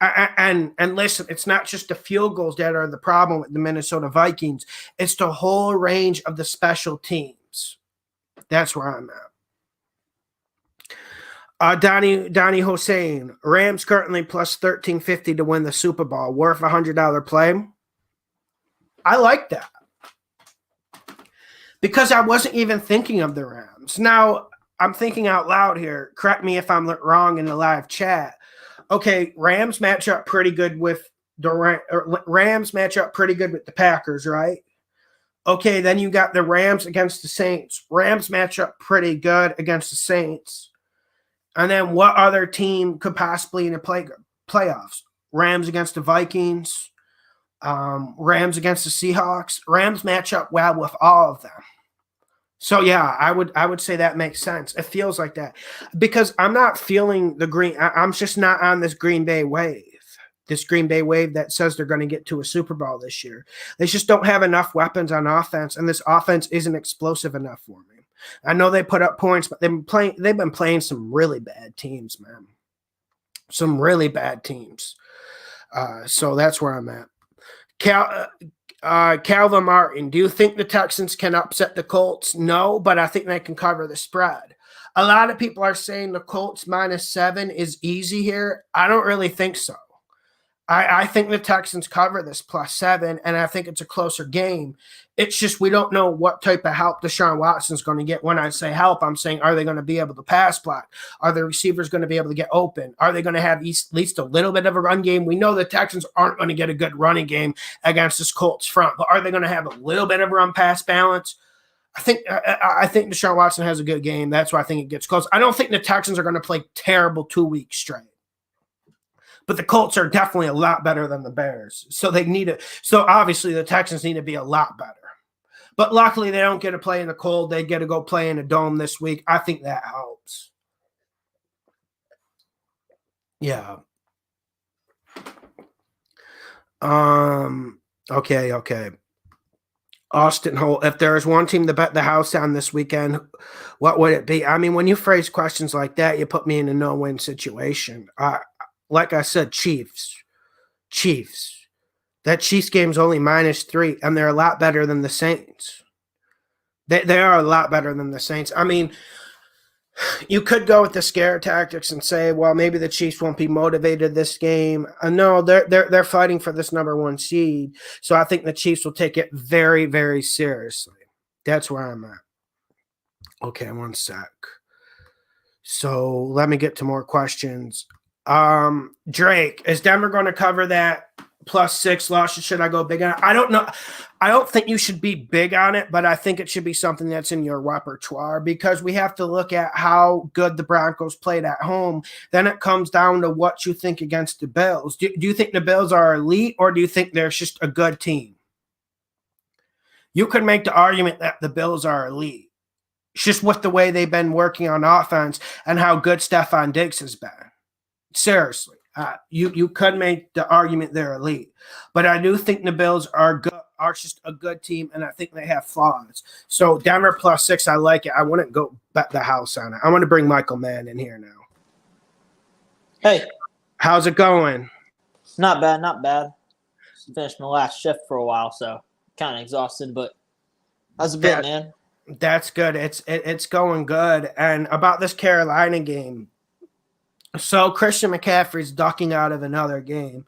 And listen, it's not just the field goals that are the problem with the Minnesota Vikings. It's the whole range of the special teams. That's where I'm at. Donnie Hossein, Rams currently plus 1350 to win the Super Bowl, worth $100 play. I like that because I wasn't even thinking of the Rams. Now I'm thinking out loud here. Correct me if I'm wrong in the live chat. Okay, Rams match up pretty good with the Packers, right? Okay, then you got the Rams against the Saints. Rams match up pretty good against the Saints. And then what other team could possibly in the playoffs? Rams against the Vikings, Rams against the Seahawks. Rams match up well with all of them. So yeah, I would say that makes sense. It feels like that because I'm not feeling the green. I'm just not on this Green Bay wave. This Green Bay wave that says they're going to get to a Super Bowl this year. They just don't have enough weapons on offense, and this offense isn't explosive enough for me. I know they put up points, but they've been playing some really bad teams, man. Some really bad teams. So that's where I'm at. Calvin Martin, do you think the Texans can upset the Colts? No, but I think they can cover the spread. A lot of people are saying the Colts -7 is easy here. I don't really think so. I think the Texans cover this +7, and I think it's a closer game. It's just we don't know what type of help Deshaun Watson's going to get. When I say help, I'm saying are they going to be able to pass block? Are the receivers going to be able to get open? Are they going to have at least a little bit of a run game? We know the Texans aren't going to get a good running game against this Colts front, but are they going to have a little bit of run-pass balance? I think Deshaun Watson has a good game. That's why I think it gets close. I don't think the Texans are going to play terrible 2 weeks straight. But the Colts are definitely a lot better than the Bears. So obviously the Texans need to be a lot better. But luckily they don't get to play in the cold. They get to go play in a dome this week. I think that helps. Yeah. Okay. Austin Holt, if there is one team to bet the house on this weekend, what would it be? I mean, when you phrase questions like that, you put me in a no-win situation. Like I said, Chiefs. Chiefs. That Chiefs game's only -3, and they're a lot better than the Saints. They are a lot better than the Saints. I mean, you could go with the scare tactics and say, well, maybe the Chiefs won't be motivated this game. No, they're fighting for this number 1 seed. So I think the Chiefs will take it very, very seriously. That's where I'm at. Okay, one sec. So let me get to more questions. Drake, is Denver going to cover that +6 loss? Should I go big on it? I don't know. I don't think you should be big on it, but I think it should be something that's in your repertoire because we have to look at how good the Broncos played at home. Then it comes down to what you think against the Bills. Do you think the Bills are elite, or do you think they're just a good team? You could make the argument that the Bills are elite. It's just with the way they've been working on offense and how good Stephon Diggs has been. Seriously. You could make the argument they're elite, but I do think the Bills are just a good team, and I think they have flaws. So Denver +6, I like it. I wouldn't go bet the house on it. I want to bring Michael Mann in here now. Hey, how's it going? Not bad, not bad. Just finished my last shift for a while, so kind of exhausted. But how's it been, man? That's good. It's going good. And about this Carolina game. So Christian McCaffrey's ducking out of another game.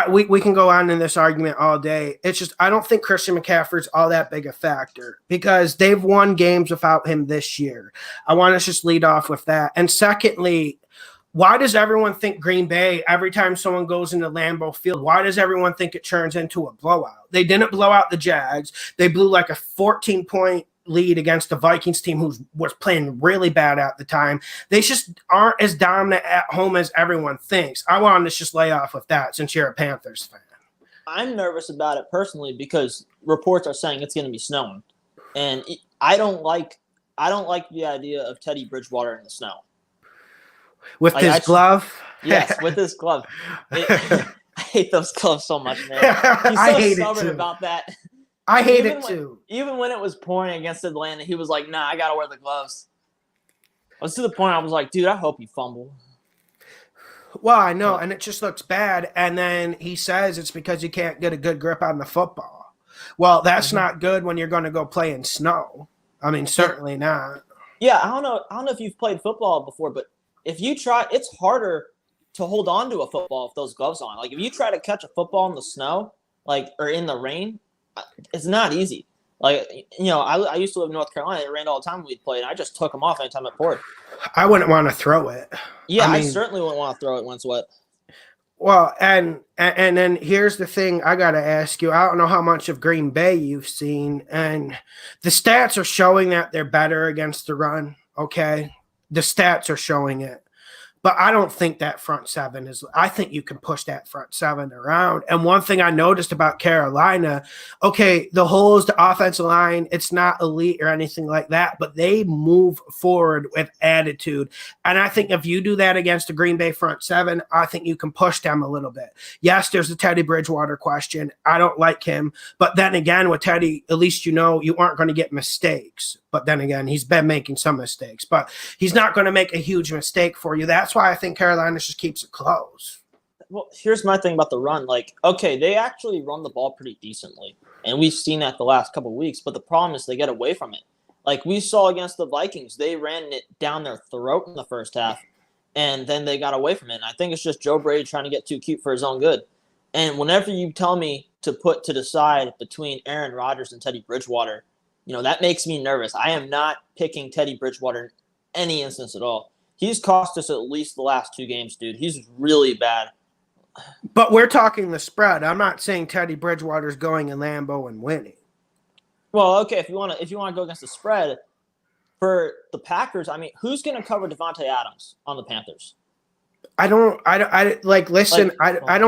We can go on in this argument all day. It's just I don't think Christian McCaffrey's all that big a factor because they've won games without him this year. I want to just lead off with that. And secondly, why does everyone think Green Bay, every time someone goes into Lambeau Field, why does everyone think it turns into a blowout? They didn't blow out the Jags. They blew like a 14-point lead against the Vikings team who was playing really bad at the time. They just aren't as dominant at home as everyone thinks. I wanted to just lay off with that since you're a Panthers fan. I'm nervous about it personally because reports are saying it's going to be snowing. And I don't like the idea of Teddy Bridgewater in the snow. With his glove? Yes, with his glove. I hate those gloves so much, man. He's so stubborn about that. I hate it too. Even when it was pouring against Atlanta, he was like, nah, I got to wear the gloves. I was to the point I was like, dude, I hope you fumble. Well, I know, and it just looks bad. And then he says it's because you can't get a good grip on the football. Well, that's not good when you're going to go play in snow. I mean, certainly not. Yeah, I don't know if you've played football before, but if you try, it's harder to hold on to a football with those gloves on. Like if you try to catch a football in the snow, or in the rain, it's not easy. Like, I used to live in North Carolina. It rained all the time we'd play, and I just took them off anytime it poured. I wouldn't want to throw it. Yeah, I certainly wouldn't want to throw it when it's wet. Well, and then here's the thing I got to ask you. I don't know how much of Green Bay you've seen, and the stats are showing that they're better against the run, okay? The stats are showing it. But I don't think that front seven is – I think you can push that front seven around. And one thing I noticed about Carolina, okay, the holes, the offensive line, it's not elite or anything like that, but they move forward with attitude. And I think if you do that against the Green Bay front seven, I think you can push them a little bit. Yes, there's the Teddy Bridgewater question. I don't like him. But then again, with Teddy, at least you aren't going to get mistakes. But then again, he's been making some mistakes. But he's not going to make a huge mistake for you. That's why I think Carolina just keeps it close. Well, here's my thing about the run. They actually run the ball pretty decently. And we've seen that the last couple of weeks. But the problem is they get away from it. Like we saw against the Vikings, they ran it down their throat in the first half. And then they got away from it. And I think it's just Joe Brady trying to get too cute for his own good. And whenever you tell me to decide between Aaron Rodgers and Teddy Bridgewater, that makes me nervous. I am not picking Teddy Bridgewater in any instance at all. He's cost us at least the last 2 games, dude. He's really bad. But we're talking the spread. I'm not saying Teddy Bridgewater's going in Lambeau and winning. Well, okay, if you want to go against the spread for the Packers, I mean, who's going to cover Devontae Adams on the Panthers? I don't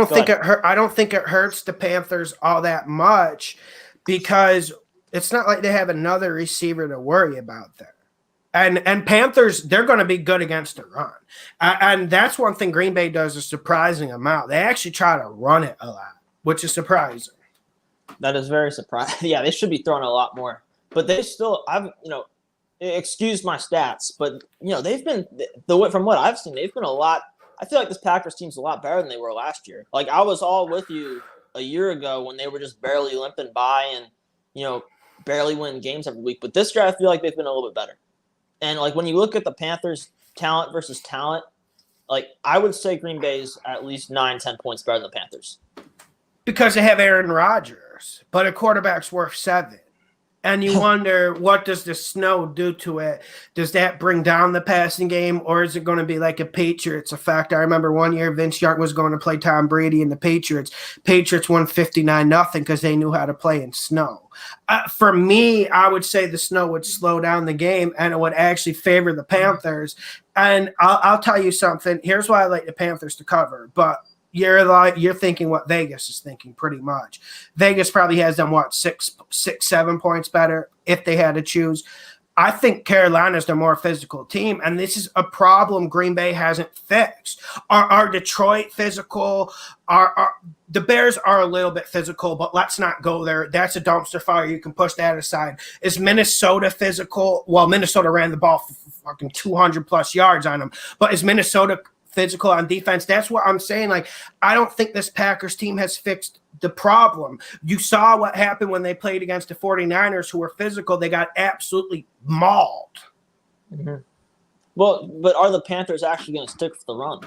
think it hurts the Panthers all that much because it's not like they have another receiver to worry about there. And Panthers, they're going to be good against the run. And that's one thing Green Bay does a surprising amount. They actually try to run it a lot, which is surprising. That is very surprising. Yeah, they should be throwing a lot more. But they still, excuse my stats, but, they've been, from what I've seen, they've been a lot. I feel like this Packers team's a lot better than they were last year. Like, I was all with you a year ago when they were just barely limping by and, barely winning games every week. But this year, I feel like they've been a little bit better. And, like, when you look at the Panthers' talent versus talent, like, I would say Green Bay's at least 9-10 points better than the Panthers. Because they have Aaron Rodgers, but a quarterback's worth 7. And you wonder, what does the snow do to it? Does that bring down the passing game, or is it going to be like a Patriots effect? I remember one year Vince Young was going to play Tom Brady and the Patriots. Patriots won 59-0 because they knew how to play in snow. For me, I would say the snow would slow down the game, and it would actually favor the Panthers. And I'll tell you something. Here's why I like the Panthers to cover, but you're thinking what Vegas is thinking pretty much. Vegas probably has them, 6-7 points better if they had to choose. I think Carolina's the more physical team, and this is a problem Green Bay hasn't fixed. Are Detroit physical? Are the Bears are a little bit physical, but let's not go there. That's a dumpster fire. You can push that aside. Is Minnesota physical? Well, Minnesota ran the ball for fucking 200-plus yards on them, but is Minnesota physical on defense? That's what I'm saying. Like, I don't think this Packers team has fixed the problem. You saw what happened when they played against the 49ers, who were physical. They got absolutely mauled. Mm-hmm. Well, but are the Panthers actually going to stick with the run?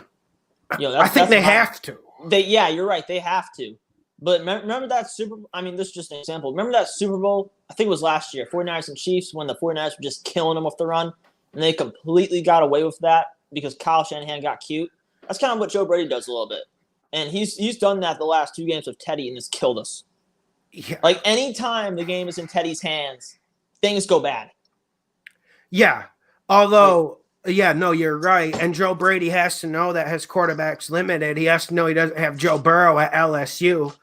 I think they have to. Yeah, you're right. They have to. But remember that Super Bowl? I mean, this is just an example. Remember that Super Bowl? I think it was last year, 49ers and Chiefs, when the 49ers were just killing them with the run, and they completely got away with that because Kyle Shanahan got cute. That's kind of what Joe Brady does a little bit. And he's done that the last 2 games with Teddy, and it's killed us. Yeah. Like, anytime the game is in Teddy's hands, things go bad. Yeah. Although, you're right. And Joe Brady has to know that his quarterback's limited. He has to know he doesn't have Joe Burrow at LSU.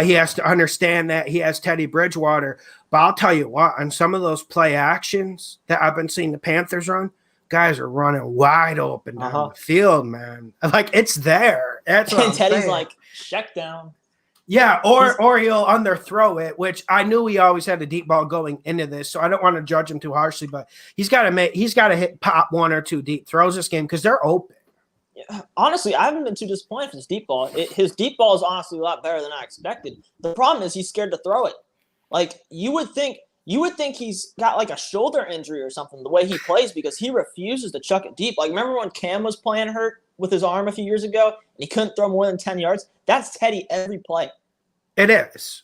He has to understand that he has Teddy Bridgewater. But I'll tell you what, on some of those play actions that I've been seeing the Panthers run, guys are running wide open down the field, man. Like, it's there. That's what and I'm Teddy's saying. Like, check down. Yeah, or he'll underthrow it, which I knew he always had a deep ball going into this, so I don't want to judge him too harshly, but he's got to hit pop 1 or 2 deep throws this game because they're open. Yeah, honestly, I haven't been too disappointed with his deep ball. His deep ball is honestly a lot better than I expected. The problem is he's scared to throw it. Like, you would think he's got like a shoulder injury or something the way he plays because he refuses to chuck it deep. Like, remember when Cam was playing hurt with his arm a few years ago and he couldn't throw more than 10 yards? That's Teddy every play. It is.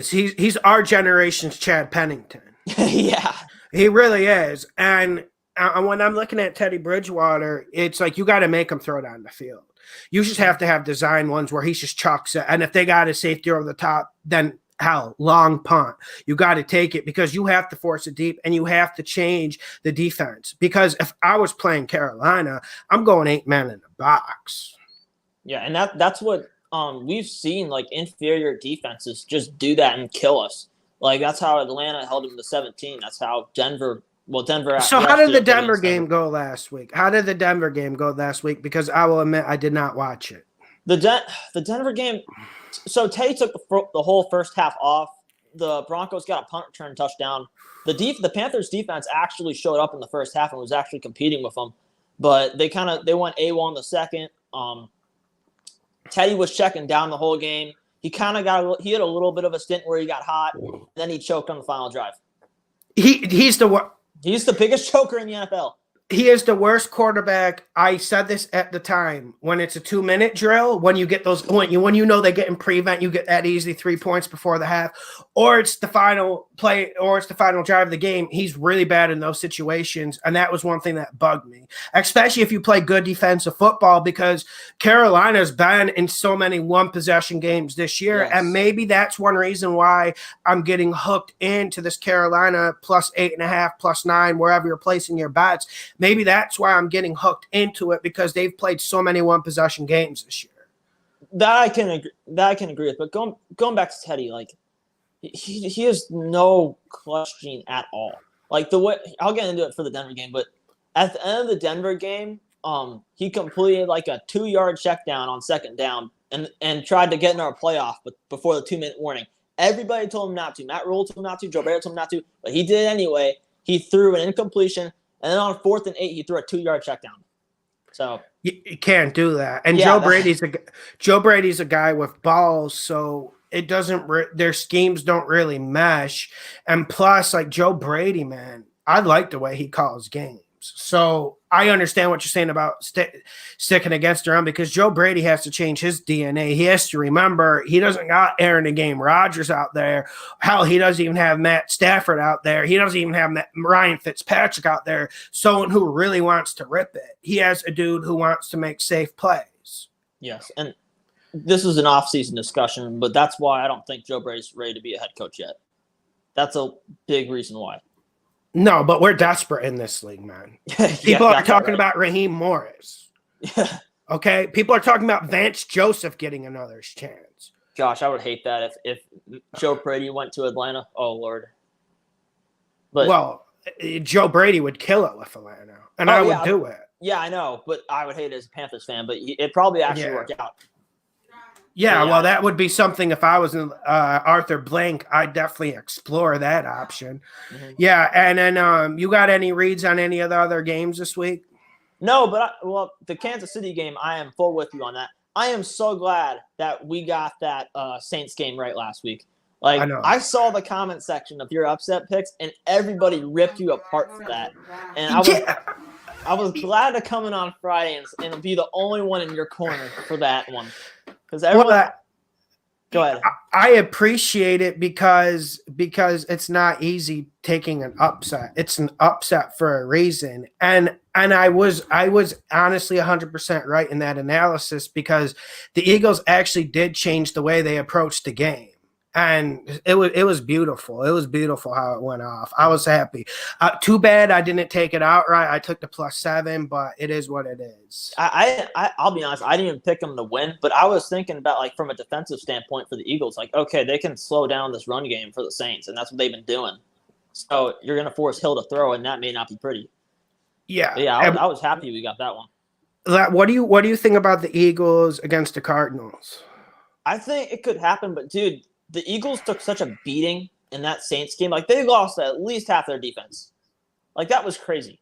He's our generation's Chad Pennington. Yeah. He really is. And when I'm looking at Teddy Bridgewater, it's like you got to make him throw down the field. You just have to have design ones where he just chucks it. And if they got a safety over the top, then hell, long punt. You got to take it because you have to force it deep and you have to change the defense. Because if I was playing Carolina, I'm going 8 men in the box. Yeah, and that's what we've seen, like, inferior defenses just do that and kill us. Like, that's how Atlanta held them to 17. That's how Denver. So how did the Denver game go last week? Because I will admit I did not watch it. The Denver game. So Teddy took the whole first half off. The Broncos got a punt return touchdown. The Panthers defense actually showed up in the first half and was actually competing with them, but they went AWOL in the second. Teddy was checking down the whole game. He had a little bit of a stint where he got hot. Then he choked on the final drive. He's the biggest choker in the NFL. He is the worst quarterback. I said this at the time. When it's a 2-minute drill, when you get those, when you know they get in prevent, you get that easy 3 points before the half, or it's the final play, or it's the final drive of the game. He's really bad in those situations, and that was one thing that bugged me, especially if you play good defensive football, because Carolina's been in so many one-possession games this year, yes. And maybe that's one reason why I'm getting hooked into this Carolina plus 8.5, plus 9, wherever you're placing your bets. Maybe that's why I'm getting hooked into it because they've played so many one-possession games this year. That I can agree with. But going back to Teddy, like he has no clutch gene at all. Like the way I'll get into it for the Denver game, but at the end of the Denver game, he completed like a 2-yard check down on second down and tried to get in our playoff, but before the 2-minute warning. Everybody told him not to. Matt Rule told him not to. Joe Barry told him not to. But he did anyway. He threw an incompletion. And then on 4th and 8, he threw a 2-yard check down. So you can't do that. And yeah, Joe Brady's a guy with balls, so it doesn't their schemes don't really mesh. And plus, like Joe Brady, man, I like the way he calls games. So I understand what you're saying about sticking against the run, because Joe Brady has to change his DNA. He has to remember he doesn't got Aaron the Game Rodgers out there. Hell, he doesn't even have Matt Stafford out there. He doesn't even have Ryan Fitzpatrick out there, someone who really wants to rip it. He has a dude who wants to make safe plays. Yes, and this is an off-season discussion, but that's why I don't think Joe Brady's ready to be a head coach yet. That's a big reason why. No, but we're desperate in this league, man. People are talking about Raheem Morris. Yeah. Okay? People are talking about Vance Joseph getting another chance. Gosh, I would hate that if Joe Brady went to Atlanta. Oh, Lord. But well, Joe Brady would kill it with Atlanta, and I would do it. Yeah, I know, but I would hate it as a Panthers fan, but it probably actually worked out. Yeah, well, that would be something if I was in Arthur Blank, I'd definitely explore that option. Mm-hmm. Yeah, and then you got any reads on any of the other games this week? No, but the Kansas City game, I am full with you on that. I am so glad that we got that Saints game right last week. Like, I saw the comment section of your upset picks, and everybody ripped you apart for that. And I was glad to come in on Friday and be the only one in your corner for that one. Because everyone, go ahead. I appreciate it because it's not easy taking an upset. It's an upset for a reason, and I was honestly 100% right in that analysis, because the Eagles actually did change the way they approached the game. And it was beautiful. It was beautiful how it went off. I was happy. Too bad I didn't take it outright. I took the +7, but it is what it is. I'll be honest. I didn't even pick them to win, but I was thinking about, like, from a defensive standpoint for the Eagles, like, okay, they can slow down this run game for the Saints, and that's what they've been doing. So you're going to force Hill to throw, and that may not be pretty. Yeah. But yeah, I was happy we got that one. What do you think about the Eagles against the Cardinals? I think it could happen, but dude, the Eagles took such a beating in that Saints game. Like, they lost at least half their defense. Like, that was crazy.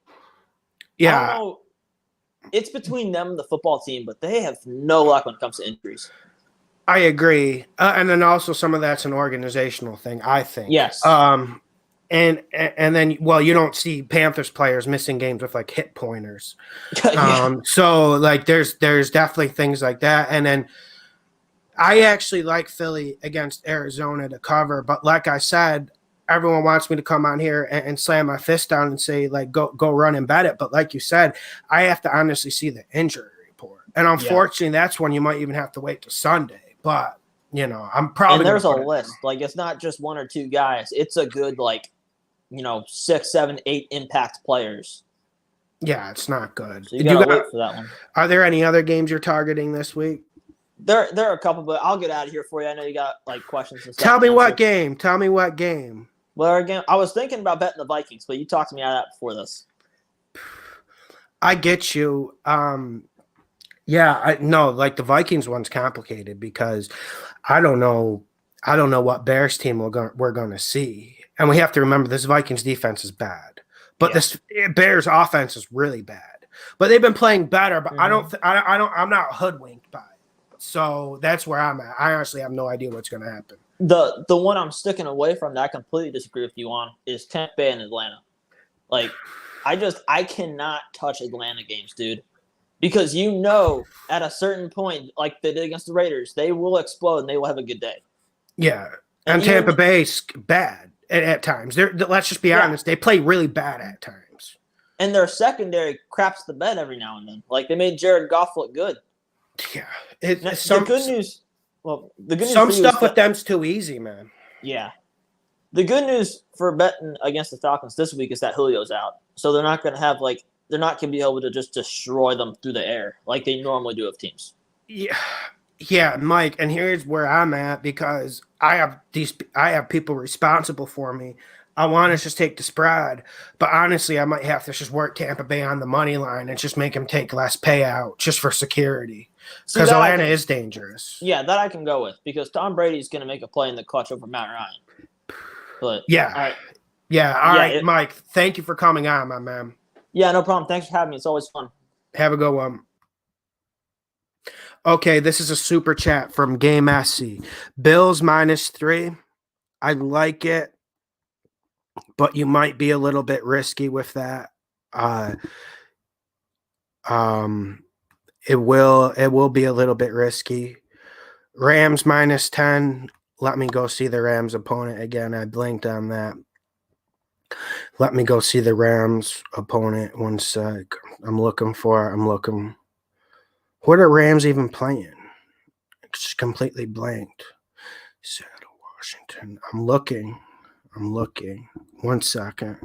Yeah. I don't know. It's between them and the football team, but they have no luck when it comes to injuries. I agree. And then also some of that's an organizational thing, I think. Yes. And then, well, you don't see Panthers players missing games with, like, hit pointers. Yeah. So, like, there's definitely things like that. And then I actually like Philly against Arizona to cover, but like I said, everyone wants me to come on here and slam my fist down and say, like, go run and bet it. But like you said, I have to honestly see the injury report. And unfortunately, that's when you might even have to wait till Sunday. But, you know, I'm probably – and there's a list. Like, it's not just one or two guys. It's a good, like, 6, 7, 8 impact players. Yeah, it's not good. So you got to wait for that one. Are there any other games you're targeting this week? There are a couple, but I'll get out of here for you. I know you got, like, questions and stuff. Tell me what game. Well, again, I was thinking about betting the Vikings, but you talked me out of that before this. I get you. Like, the Vikings one's complicated because I don't know what Bears team we're going to see. And we have to remember this Vikings defense is bad. But this Bears offense is really bad. But they've been playing better, but I'm not hoodwinked by it. So that's where I'm at. I honestly have no idea what's going to happen. The one I'm sticking away from that I completely disagree with you on is Tampa Bay and Atlanta. Like, I cannot touch Atlanta games, dude. Because at a certain point, like they did against the Raiders, they will explode and they will have a good day. Yeah. And Tampa Bay's bad at times. Let's just be honest. They play really bad at times. And their secondary craps the bed every now and then. Like, they made Jared Goff look good. Yeah. The good news some stuff with them's too easy, man. Yeah. The good news for betting against the Falcons this week is that Julio's out. So they're not going to they're not going to be able to just destroy them through the air like they normally do with teams. Yeah, Mike, and here's where I'm at because I have people responsible for me. I want to just take the spread, but honestly, I might have to just work Tampa Bay on the money line and just make them take less payout just for security. Because Atlanta is dangerous. Yeah, that I can go with because Tom Brady's going to make a play in the clutch over Matt Ryan. But yeah, all right. Yeah, all right, Mike. Thank you for coming on, my man. Yeah, no problem. Thanks for having me. It's always fun. Have a good one. Okay, this is a super chat from Game SC. Bills -3. I like it, but you might be a little bit risky with that. It will be a little bit risky. Rams -10. Let me go see the Rams opponent again. I blinked on that. Let me go see the Rams opponent 1 sec. I'm looking. What are Rams even playing? It's just completely blanked. Seattle, Washington. I'm looking. 1 second.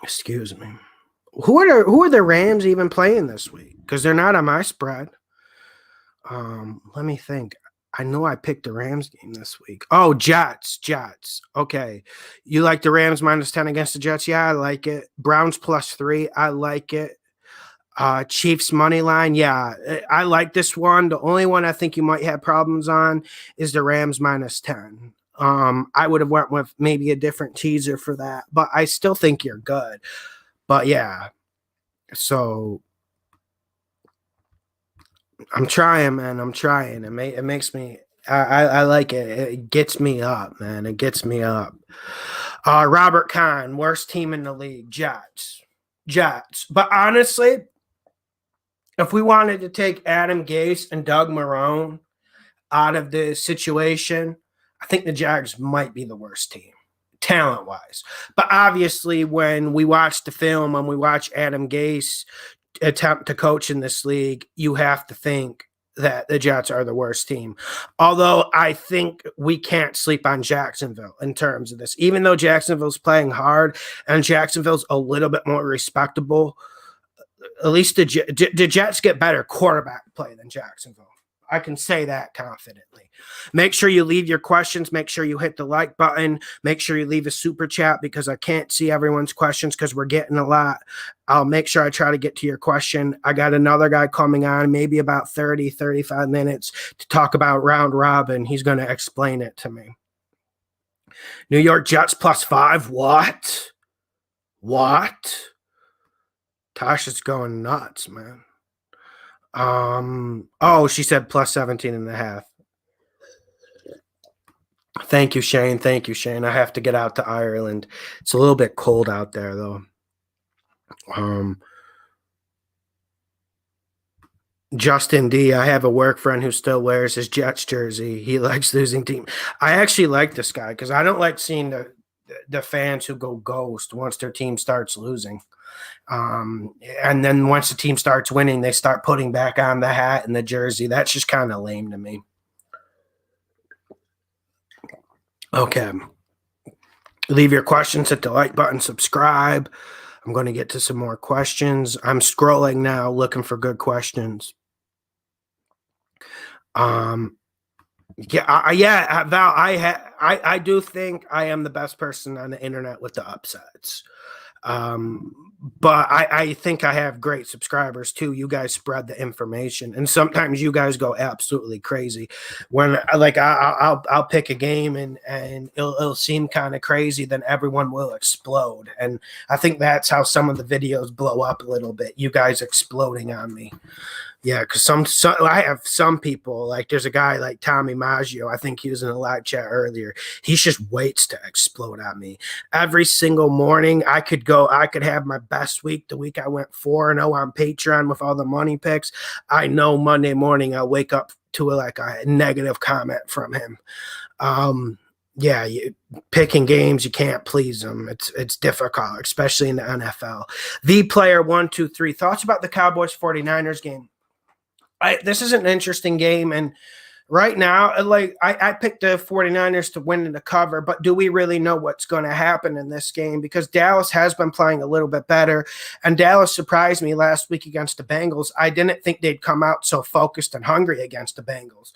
Excuse me. Who are the Rams even playing this week? Because they're not on my spread. Let me think. I know I picked the Rams game this week. Oh, Jets. Okay. You like the Rams -10 against the Jets? Yeah, I like it. Browns +3. I like it. Chiefs money line. Yeah, I like this one. The only one I think you might have problems on is the Rams -10. I would have went with maybe a different teaser for that, but I still think you're good. But yeah, so I'm trying, man. It makes me. I like it. It gets me up, man. It gets me up. Robert Kahn, worst team in the league, Jets. But honestly, if we wanted to take Adam Gase and Doug Marrone out of the situation, I think the Jags might be the worst team, talent-wise. But obviously, when we watch the film and we watch Adam Gase attempt to coach in this league, you have to think that the Jets are the worst team. Although I think we can't sleep on Jacksonville in terms of this. Even though Jacksonville's playing hard and Jacksonville's a little bit more respectable, at least the Jets get better quarterback play than Jacksonville. I can say that confidently. Make sure you leave your questions. Make sure you hit the like button. Make sure you leave a super chat because I can't see everyone's questions because we're getting a lot. I'll make sure I try to get to your question. I got another guy coming on, maybe about 30, 35 minutes to talk about round robin. He's going to explain it to me. New York Jets +5. What? Tasha's going nuts, man. She said +17.5. Thank you, Shane. I have to get out to Ireland. It's a little bit cold out there, though. Justin D, I have a work friend who still wears his Jets jersey. He likes losing team. I actually like this guy because I don't like seeing the fans who go ghost once their team starts losing. And then once the team starts winning, they start putting back on the hat and the jersey. That's just kind of lame to me. Okay. Leave your questions, hit the like button, subscribe. I'm going to get to some more questions. I'm scrolling now looking for good questions. Val, I do think I am the best person on the internet with the upsets. But I think I have great subscribers too. You guys spread the information, and sometimes you guys go absolutely crazy. When I'll pick a game and it'll seem kind of crazy, then everyone will explode. And I think that's how some of the videos blow up a little bit. You guys exploding on me. Yeah, because I have some people, like there's a guy like Tommy Maggio, I think he was in a live chat earlier. He just waits to explode on me. Every single morning I could have my best week, the week I went 4-0 on Patreon with all the money picks. I know Monday morning I'll wake up to a negative comment from him. Picking games, you can't please them. It's difficult, especially in the NFL. The player 123, thoughts about the Cowboys 49ers game? This is an interesting game, and right now, I picked the 49ers to win in the cover, but do we really know what's going to happen in this game? Because Dallas has been playing a little bit better, and Dallas surprised me last week against the Bengals. I didn't think they'd come out so focused and hungry against the Bengals.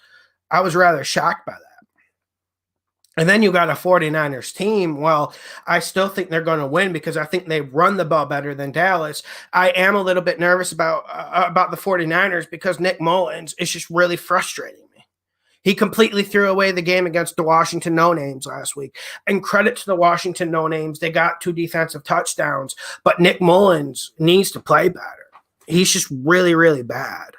I was rather shocked by that. And then you got a 49ers team. Well, I still think they're going to win because I think they run the ball better than Dallas. I am a little bit nervous about the 49ers because Nick Mullins is just really frustrating me. He completely threw away the game against the Washington No Names last week. And credit to the Washington No Names, they got 2 defensive touchdowns, but Nick Mullins needs to play better. He's just really, really bad.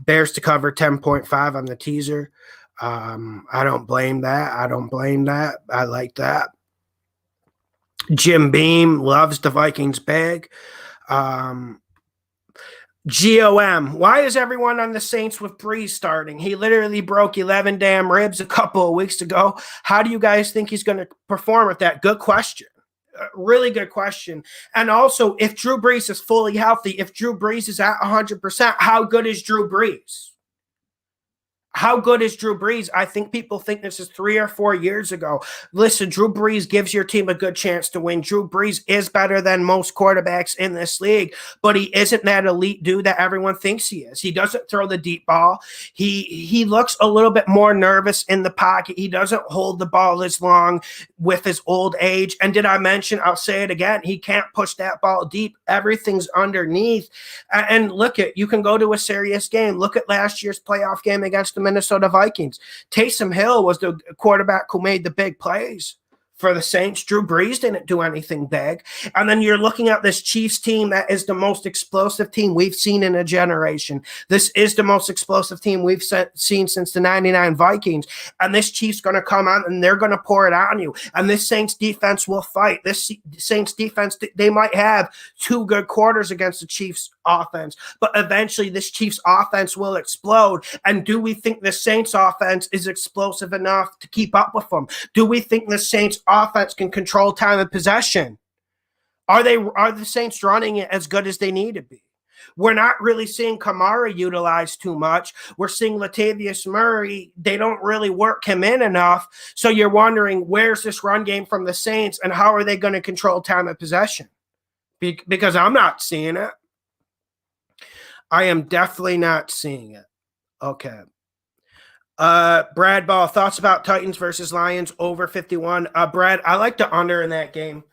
Bears to cover 10.5 on the teaser. I don't blame that. I like that. Jim Beam loves the Vikings big. GOM. Why is everyone on the Saints with Breeze starting? He literally broke 11 damn ribs a couple of weeks ago. How do you guys think he's going to perform with that? Good question. Really good question. And also, if Drew Brees is fully healthy, if Drew Brees is at 100%, how good is Drew Brees? How good is Drew Brees? I think people think this is 3 or 4 years ago. Listen, Drew Brees gives your team a good chance to win. Drew Brees is better than most quarterbacks in this league, but he isn't that elite dude that everyone thinks he is. He doesn't throw the deep ball. He looks a little bit more nervous in the pocket. He doesn't hold the ball as long with his old age. And did I mention, I'll say it again, he can't push that ball deep. Everything's underneath. And look at, you can go to a serious game. Look at last year's playoff game against the Minnesota Vikings. Taysom Hill was the quarterback who made the big plays for the Saints. Drew Brees didn't do anything big. And then you're looking at this Chiefs team that is the most explosive team we've seen in a generation. This is the most explosive team we've seen since the 99 Vikings. And this Chiefs going to come out and they're going to pour it on you. And this Saints defense will fight. This Saints defense, they might have 2 good quarters against the Chiefs offense, but eventually this Chiefs offense will explode. And do we think the Saints offense is explosive enough to keep up with them? Do we think the Saints offense can control time of possession? Are the Saints running it as good as they need to be? We're not really seeing Kamara utilized too much. We're seeing Latavius Murray. They don't really work him in enough. So you're wondering, where's this run game from the Saints and how are they going to control time of possession? Because I'm not seeing it. I am definitely not seeing it. Okay. Brad Ball, thoughts about Titans versus Lions over 51. Brad, I like the under in that game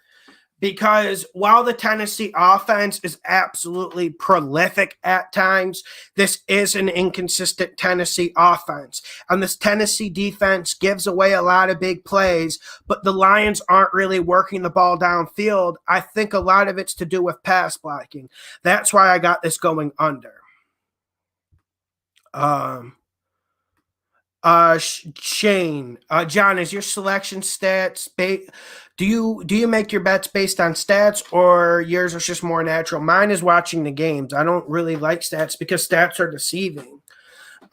because while the Tennessee offense is absolutely prolific at times, this is an inconsistent Tennessee offense. And this Tennessee defense gives away a lot of big plays, but the Lions aren't really working the ball downfield. I think a lot of it's to do with pass blocking. That's why I got this going under. Shane, John, is your selection stats do you make your bets based on stats or yours is just more natural? Mine is watching the games. I don't really like stats because stats are deceiving.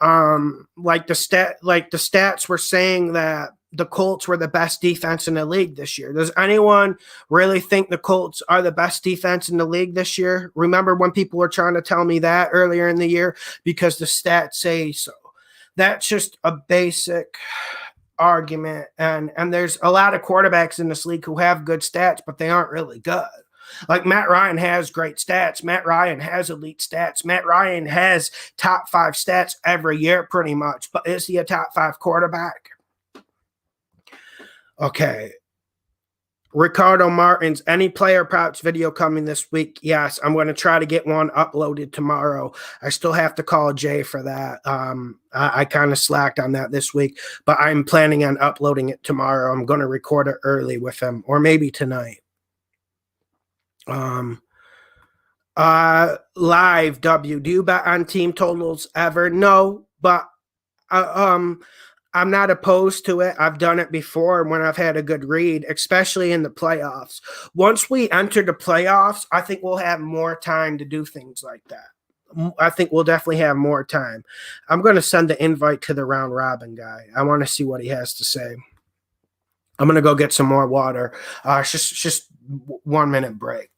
Like the stats were saying that the Colts were the best defense in the league this year. Does anyone really think the Colts are the best defense in the league this year? Remember when people were trying to tell me that earlier in the year because the stats say so. That's just a basic argument. And there's a lot of quarterbacks in this league who have good stats, but they aren't really good. Like Matt Ryan has great stats. Matt Ryan has elite stats. Matt Ryan has top 5 stats every year pretty much. But is he a top 5 quarterback? Okay. Ricardo Martins, any player props video coming this week? Yes, I'm going to try to get one uploaded tomorrow. I still have to call Jay for that. I kind of slacked on that this week, but I'm planning on uploading it tomorrow. I'm going to record it early with him, or maybe tonight. Live W. Do you bet on team totals ever? No, but I'm not opposed to it. I've done it before when I've had a good read, especially in the playoffs. Once we enter the playoffs, I think we'll have more time to do things like that. I think we'll definitely have more time. I'm going to send the invite to the round robin guy. I want to see what he has to say. I'm going to go get some more water. Just 1 minute break.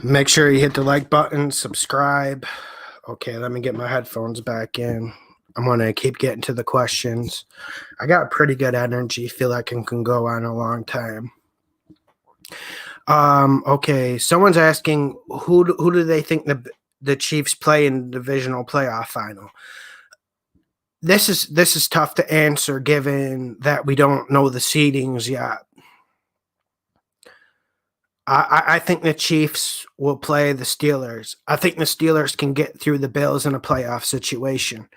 Make sure you hit the like button, subscribe. Okay, let me get my headphones back in. I'm going to keep getting to the questions. I got pretty good energy. Feel like I can go on a long time. Okay, someone's asking who do they think the Chiefs play in the divisional playoff final? This is tough to answer given that we don't know the seedings yet. I think the Chiefs will play the Steelers. I think the Steelers can get through the Bills in a playoff situation.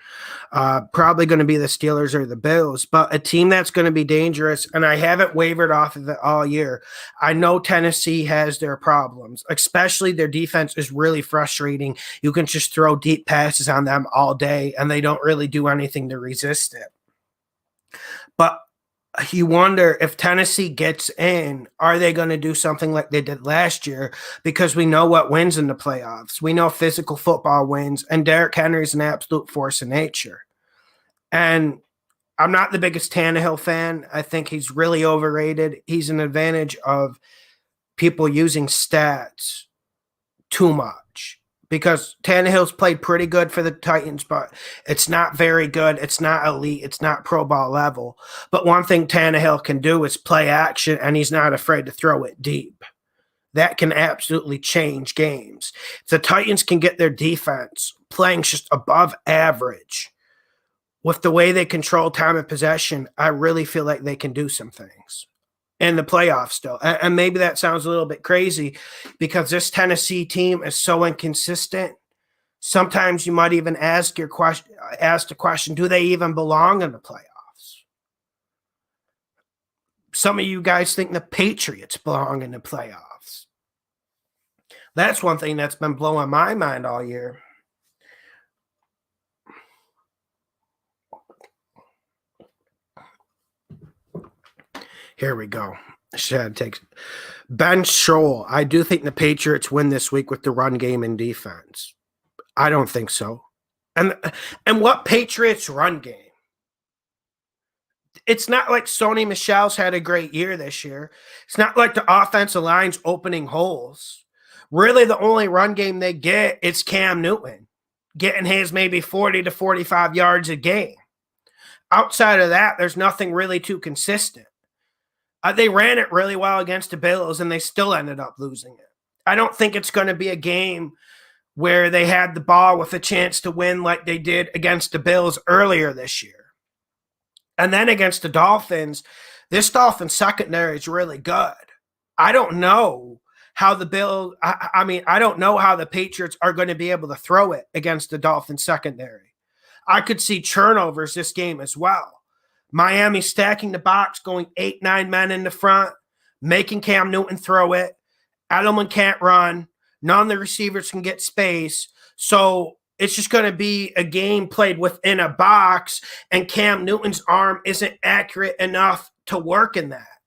Probably going to be the Steelers or the Bills, but a team that's going to be dangerous, and I haven't wavered off of it all year. I know Tennessee has their problems, especially their defense is really frustrating. You can just throw deep passes on them all day, and they don't really do anything to resist it. But you wonder if Tennessee gets in, are they going to do something like they did last year? Because we know what wins in the playoffs. We know physical football wins, and Derrick Henry's an absolute force of nature. And I'm not the biggest Tannehill fan. I think he's really overrated. He's an advantage of people using stats too much. Because Tannehill's played pretty good for the Titans, but it's not very good. It's not elite. It's not Pro Bowl level. But one thing Tannehill can do is play action, and he's not afraid to throw it deep. That can absolutely change games. If the Titans can get their defense playing just above average with the way they control time of possession, I really feel like they can do some things in the playoffs still. And maybe that sounds a little bit crazy because this Tennessee team is so inconsistent. Sometimes you might even ask the question, do they even belong in the playoffs? Some of you guys think the Patriots belong in the playoffs. That's one thing that's been blowing my mind all year. Here we go. Shad takes Ben Scholl. I do think the Patriots win this week with the run game and defense. I don't think so. And what Patriots run game? It's not like Sony Michel's had a great year this year. It's not like the offensive line's opening holes. Really, the only run game they get is Cam Newton getting his maybe 40 to 45 yards a game. Outside of that, there's nothing really too consistent. They ran it really well against the Bills, and they still ended up losing it. I don't think it's going to be a game where they had the ball with a chance to win like they did against the Bills earlier this year. And then against the Dolphins, this Dolphins secondary is really good. I don't know how the Bills – I don't know how the Patriots are going to be able to throw it against the Dolphins secondary. I could see turnovers this game as well. Miami stacking the box, going 8-9 men in the front, making Cam Newton throw it. Edelman can't run. None of the receivers can get space. So it's just going to be a game played within a box, and Cam Newton's arm isn't accurate enough to work in that.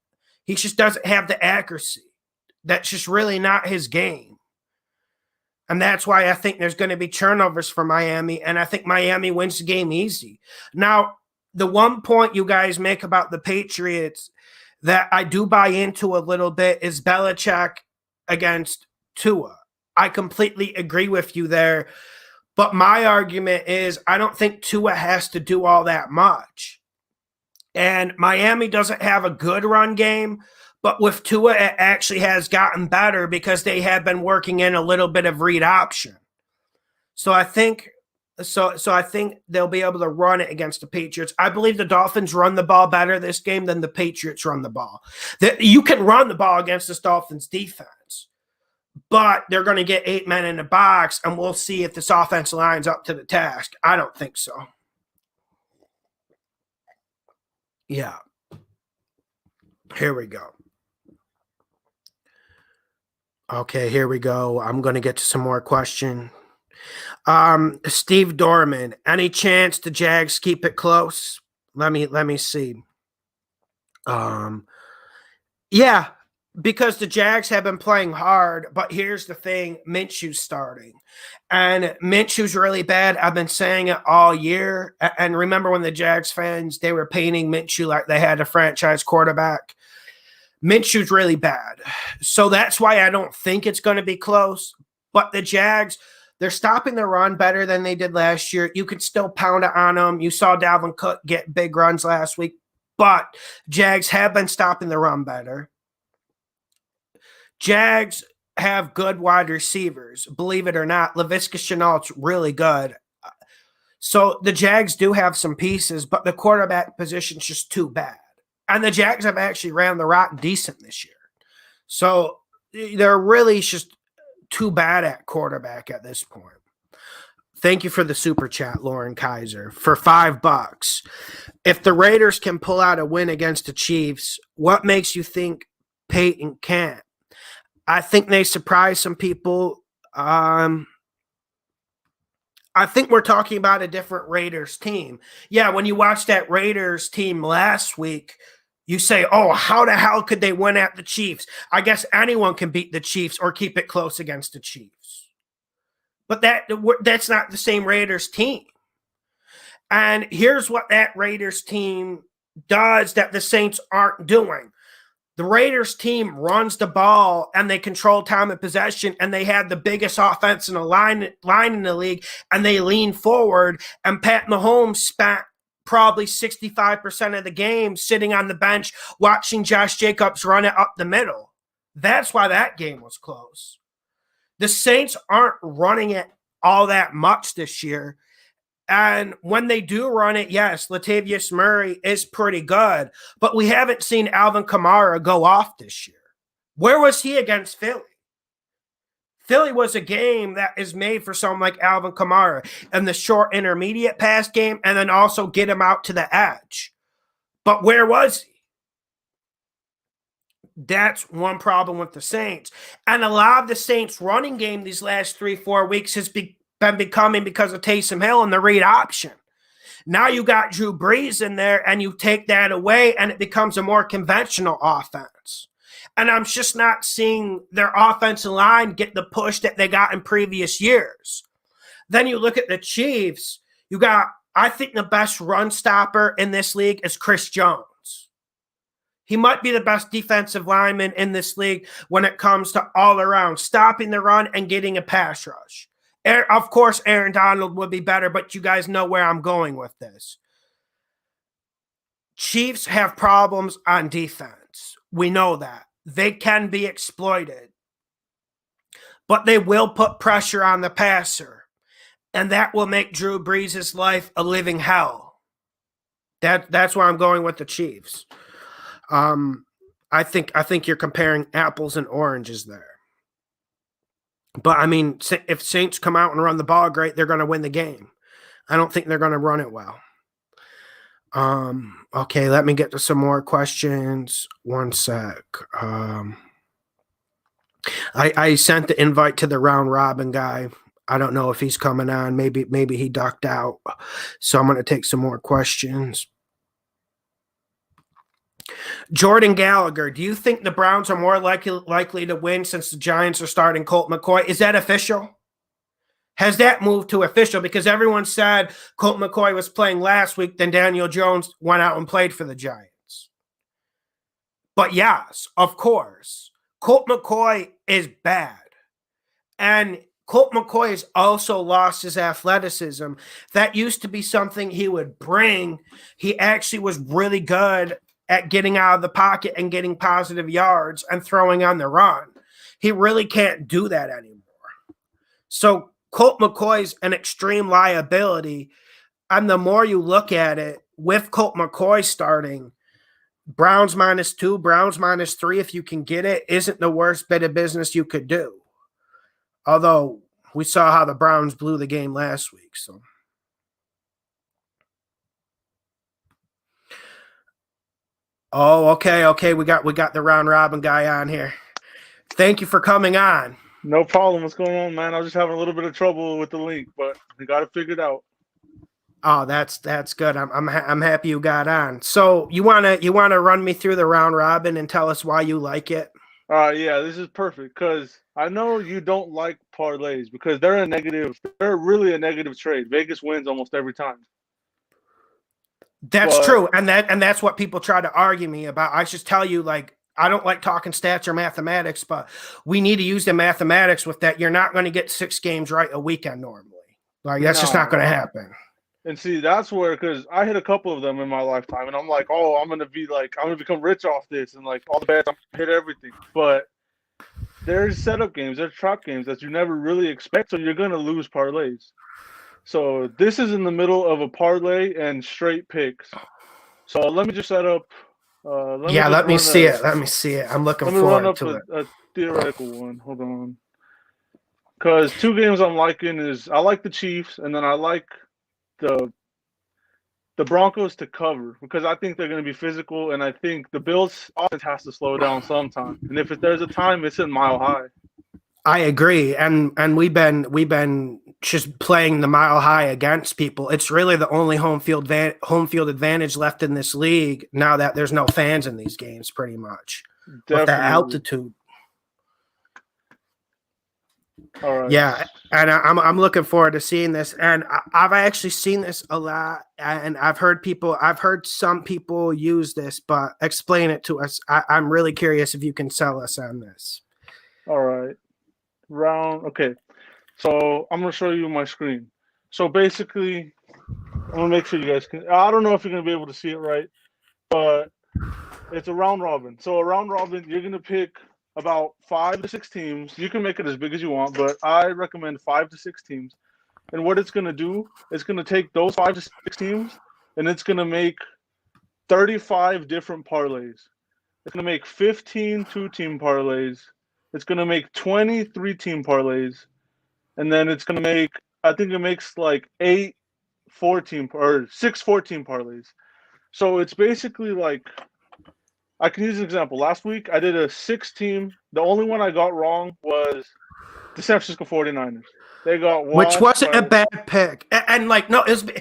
He just doesn't have the accuracy. That's just really not his game. And that's why I think there's going to be turnovers for Miami, and I think Miami wins the game easy. Now, the one point you guys make about the Patriots that I do buy into a little bit is Belichick against Tua. I completely agree with you there. But my argument is I don't think Tua has to do all that much. And Miami doesn't have a good run game, but with Tua, it actually has gotten better because they have been working in a little bit of read option. So I think they'll be able to run it against the Patriots. I believe the Dolphins run the ball better this game than the Patriots run the ball. You can run the ball against this Dolphins defense, but they're going to get 8 men in the box, and we'll see if this offensive line's up to the task. I don't think so. Yeah. Here we go. Okay, here we go. I'm going to get to some more questions. Steve Dorman, any chance the Jags keep it close? Let me see. Yeah, because the Jags have been playing hard, but here's the thing, Minshew's starting. And Minshew's really bad. I've been saying it all year. And remember when the Jags fans, they were painting Minshew like they had a franchise quarterback. Minshew's really bad. So that's why I don't think it's going to be close. But the Jags, they're stopping the run better than they did last year. You could still pound it on them. You saw Dalvin Cook get big runs last week. But Jags have been stopping the run better. Jags have good wide receivers. Believe it or not, Laviska Shenault's really good. So the Jags do have some pieces, but the quarterback position's just too bad. And the Jags have actually ran the rock decent this year. So they're really just too bad at quarterback at this point. Thank you for the super chat, Lauren Kaiser, for $5. If the Raiders can pull out a win against the Chiefs, what makes you think Peyton can't? I think they surprise some people. I think we're talking about a different Raiders team. Yeah, when you watch that Raiders team last week, you say, oh, how the hell could they win at the Chiefs? I guess anyone can beat the Chiefs or keep it close against the Chiefs. But that's not the same Raiders team. And here's what that Raiders team does that the Saints aren't doing. The Raiders team runs the ball and they control time of possession, and they have the biggest offense in the line in the league, and they lean forward, and Pat Mahomes spent probably 65% of the game sitting on the bench watching Josh Jacobs run it up the middle. That's why that game was close. The Saints aren't running it all that much this year. And when they do run it, yes, Latavius Murray is pretty good, but we haven't seen Alvin Kamara go off this year. Where was he against Philly? Philly was a game that is made for someone like Alvin Kamara and the short intermediate pass game, and then also get him out to the edge. But where was he? That's one problem with the Saints. And a lot of the Saints running game these last 3-4 weeks has been becoming because of Taysom Hill and the read option. Now you got Drew Brees in there, and you take that away, and it becomes a more conventional offense. And I'm just not seeing their offensive line get the push that they got in previous years. Then you look at the Chiefs. You got, I think, the best run stopper in this league is Chris Jones. He might be the best defensive lineman in this league when it comes to all around stopping the run and getting a pass rush. Of course, Aaron Donald would be better, but you guys know where I'm going with this. Chiefs have problems on defense. We know that. They can be exploited. But they will put pressure on the passer. And that will make Drew Brees' life a living hell. That's why I'm going with the Chiefs. I think you're comparing apples and oranges there. But, I mean, if Saints come out and run the ball great, they're going to win the game. I don't think they're going to run it well. Okay, let me get to some more questions. One sec. I sent the invite to the round robin guy. I don't know if he's coming on. Maybe he ducked out. So I'm going to take some more questions. Jordan Gallagher, do you think the Browns are more likely to win since the Giants are starting Colt McCoy? Is that official? Has that moved to official? Because everyone said Colt McCoy was playing last week, then Daniel Jones went out and played for the Giants. But yes, of course, Colt McCoy is bad. And Colt McCoy has also lost his athleticism. That used to be something he would bring. He actually was really good at getting out of the pocket and getting positive yards and throwing on the run. He really can't do that anymore. So Colt McCoy's an extreme liability. And the more you look at it, with Colt McCoy starting, Browns -2, Browns -3, if you can get it, isn't the worst bit of business you could do. Although we saw how the Browns blew the game last week. So. Oh, okay. We got the round robin guy on here. Thank you for coming on. No problem. What's going on, man? I was just having a little bit of trouble with the link, but we got it figured out. Oh, that's good. I'm happy you got on. So you wanna run me through the round robin and tell us why you like it? Yeah, this is perfect because I know you don't like parlays because they're really a negative trade. Vegas wins almost every time. That's true, and that's what people try to argue me about. I just tell you, like, I don't like talking stats or mathematics, but we need to use the mathematics with that. You're not going to get 6 games right a weekend normally. Like that's just not going to happen. And see, that's where, because I hit a couple of them in my lifetime, and I'm like, oh, I'm gonna become rich off this, and like all the bets, I'm gonna hit everything. But there's setup games, there's trap games that you never really expect, so you're gonna lose parlays. So this is in the middle of a parlay and straight picks. So let me just set up. Let me see it. Let me see it. I'm looking forward to it. A theoretical one. Hold on. Because 2 games I'm liking is I like the Chiefs, and then I like the Broncos to cover because I think they're going to be physical, and I think the Bills offense has to slow down sometime. And if there's a time, it's in Mile High. I agree, and we've been just playing the Mile High against people. It's really the only home field advantage left in this league now that there's no fans in these games, pretty much. Definitely. With that altitude. All right. Yeah, and I'm looking forward to seeing this, and I've actually seen this a lot, and I've heard some people use this, but explain it to us. I'm really curious if you can sell us on this. All right. Okay. So I'm gonna show you my screen. So basically, I'm gonna make sure you guys can. I don't know if you're gonna be able to see it right, but it's a round robin. So a round robin, you're gonna pick about 5 to 6 teams. You can make it as big as you want, but I recommend 5 to 6 teams. And what it's going to do, it's going to take those 5 to 6 teams, and it's going to make 35 different parlays. It's going to make 15 2-team parlays. It's going to make 20 3-team parlays. And then it's going to make, I think it makes like 8 4-team or 6 4-team parlays. So it's basically like, I can use an example. Last week, I did a 6-team. The only one I got wrong was the San Francisco 49ers. They got one. Which wasn't a bad pick. And like, no, it was,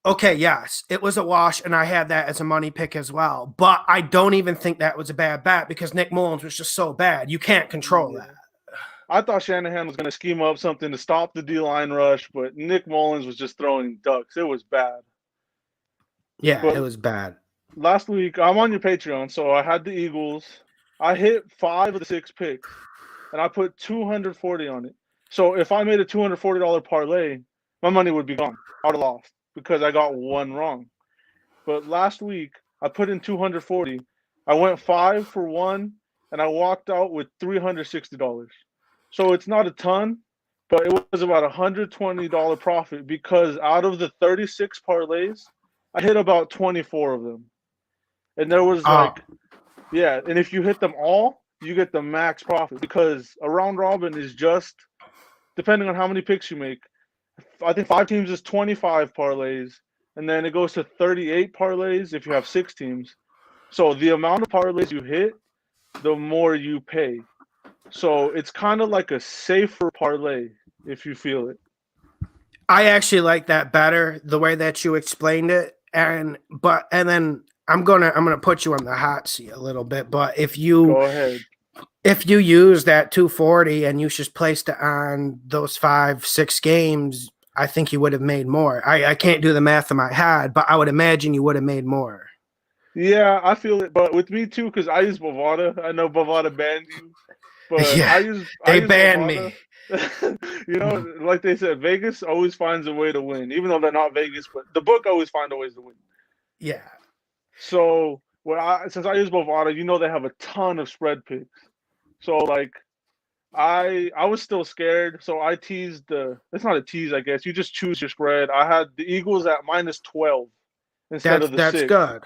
okay, yes, it was a wash, and I had that as a money pick as well. But I don't even think that was a bad bet because Nick Mullins was just so bad. You can't control that. I thought Shanahan was going to scheme up something to stop the D-line rush, but Nick Mullins was just throwing ducks. It was bad. Yeah, it was bad. Last week, I'm on your Patreon, so I had the Eagles. I hit 5 of the 6 picks, and I put $240 on it. So if I made a $240 parlay, my money would be gone. I would have lost because I got one wrong. But last week, I put in $240. I went 5 for 1, and I walked out with $360. So it's not a ton, but it was about $120 profit because out of the 36 parlays, I hit about 24 of them. And there was and if you hit them all, you get the max profit because a round robin is just, depending on how many picks you make, I think 5 teams is 25 parlays, and then it goes to 38 parlays if you have 6 teams. So the amount of parlays you hit, the more you pay. So it's kind of like a safer parlay if you feel it. I actually like that better, the way that you explained it. And then I'm gonna put you on the hot seat a little bit, but if you go ahead, if you use that 240 and you just placed it on those 5-6 games, I think you would have made more. I can't do the math in my head, but I would imagine you would have made more. Yeah, I feel it, but with me too, because I use Bovada. I know Bovada banned you, but yeah, they banned me. You know, like they said, Vegas always finds a way to win, even though they're not Vegas, but the book always finds a way to win. Yeah. So since I use Bovada, you know they have a ton of spread picks. So like, I was still scared, so I teased it's not a tease, I guess. You just choose your spread. I had the Eagles at -12 instead of the 6. That's good.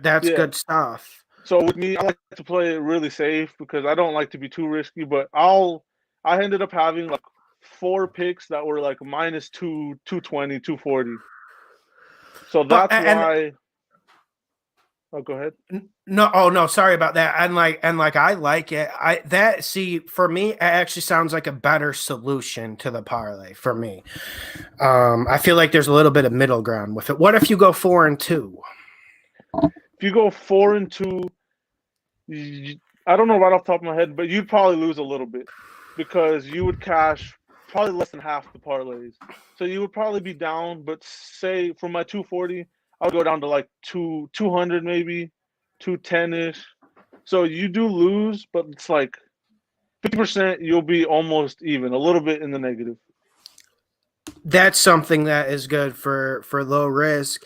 That's good stuff. So with me, I like to play it really safe because I don't like to be too risky. But I ended up having like 4 picks that were like -2, 220, 240. So that's why. Oh, go ahead. No, sorry about that. And like I like it. For me, it actually sounds like a better solution to the parlay for me. I feel like there's a little bit of middle ground with it. What if you go 4-2? If you go 4-2, I don't know right off the top of my head, but you'd probably lose a little bit because you would cash probably less than half the parlays. So you would probably be down, but say for my 240, I would go down to like 200 maybe, 210-ish. So you do lose, but it's like 50% you'll be almost even, a little bit in the negative. That's something that is good for low risk.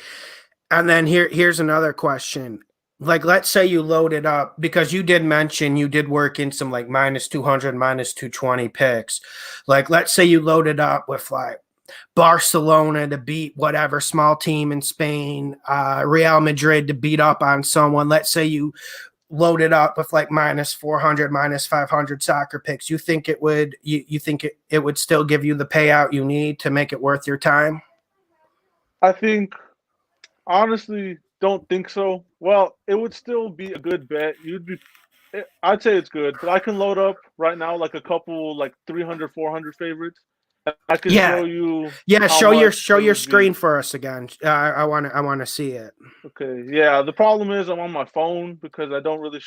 And then here's another question. Like, let's say you load it up, because you did mention you did work in some like minus 200, minus 220 picks. Like, let's say you loaded up with like Barcelona to beat whatever small team in Spain, Real Madrid to beat up on someone. Let's say you loaded up with like minus 400, minus 500 soccer picks. You think it would, you think it would still give you the payout you need to make it worth your time? I think, honestly, don't think so. Well, it would still be a good bet. I'd say it's good, but I can load up right now like a couple like 300, 400 favorites. I can show you. Yeah, show your screen for us again. I want to see it. Okay. Yeah. The problem is I'm on my phone because I don't really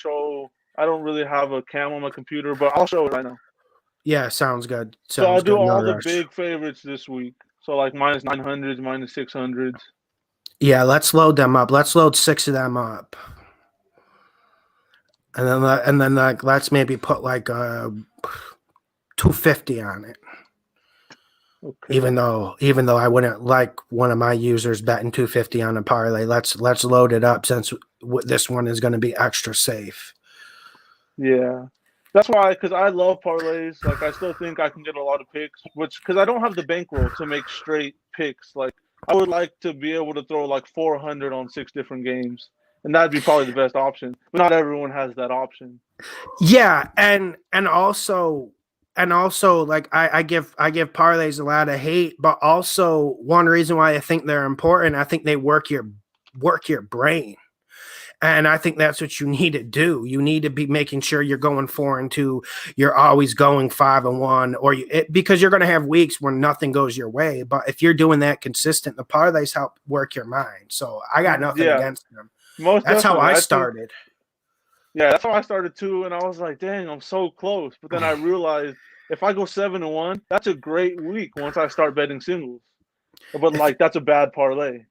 have a cam on my computer, but I'll show it right now. Yeah, sounds good. So I'll do all the big favorites this week. So like minus 900s, minus 600s. Yeah, let's load them up. Let's load 6 of them up. And then like let's maybe put like 250 on it. Okay. Even though I wouldn't like one of my users betting 250 on a parlay, let's load it up since this one is going to be extra safe. Yeah, that's why, because I love parlays. Like, I still think I can get a lot of picks, because I don't have the bankroll to make straight picks. Like, I would like to be able to throw like 400 on 6 different games, and that'd be probably the best option. But not everyone has that option. Yeah, and also like I give parlays a lot of hate, but also one reason why I think they're important, I think they work your brain. And I think that's what you need to do. You need to be making sure you're going 4-2. You're always going 5-1, because you're going to have weeks where nothing goes your way. But if you're doing that consistent, the parlays help work your mind. So I got nothing against them. That's how I started. That's how I started too. And I was like, dang, I'm so close. But then I realized if I go 7-1, that's a great week once I start betting singles. But that's a bad parlay.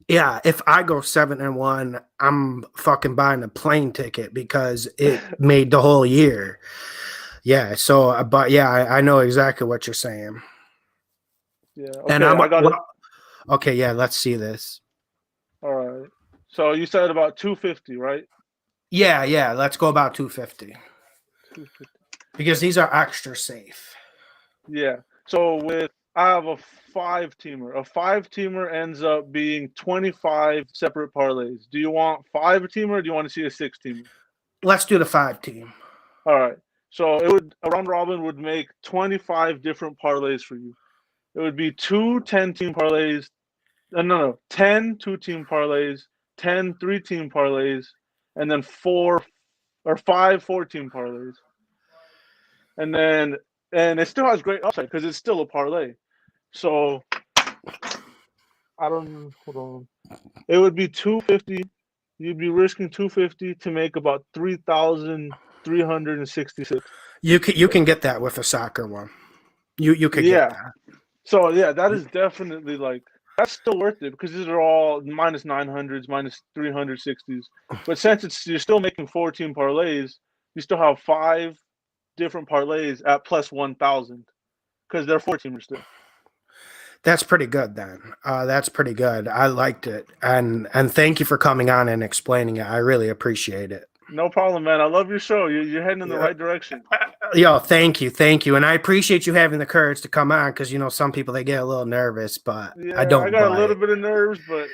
Yeah, if I go 7-1, I'm fucking buying a plane ticket because it made the whole year. Yeah. So, but yeah, I know exactly what you're saying. Yeah. Okay, and okay. Yeah. Let's see this. All right. So you said about 250, right? Yeah. Yeah. Let's go about 250. Because these are extra safe. Yeah. So I have a 5-teamer. A 5-teamer ends up being 25 separate parlays. Do you want 5-teamer or do you want to see a 6-teamer? Let's do the 5-team. All right. So a round robin would make 25 different parlays for you. It would be 2 10-team parlays. 10 2-team parlays, 10 3-team parlays, and then 5 4-team parlays. And it still has great upside because it's still a parlay. So hold on. It would be 250. You'd be risking 250 to make about 3,366. You can get that with a soccer one. You could get that. So yeah, that is definitely that's still worth it because these are all minus 900s, minus 360s. But since you're still making 14 parlays, you still have 5 different parlays at plus 1,000 because they're 4-teamers still. That's pretty good then. That's pretty good. I liked it. And thank you for coming on and explaining it. I really appreciate it. No problem, man. I love your show. You're heading in the right direction. Yo, thank you. And I appreciate you having the courage to come on because, some people, they get a little nervous, but I don't. I got a little bit of nerves, but,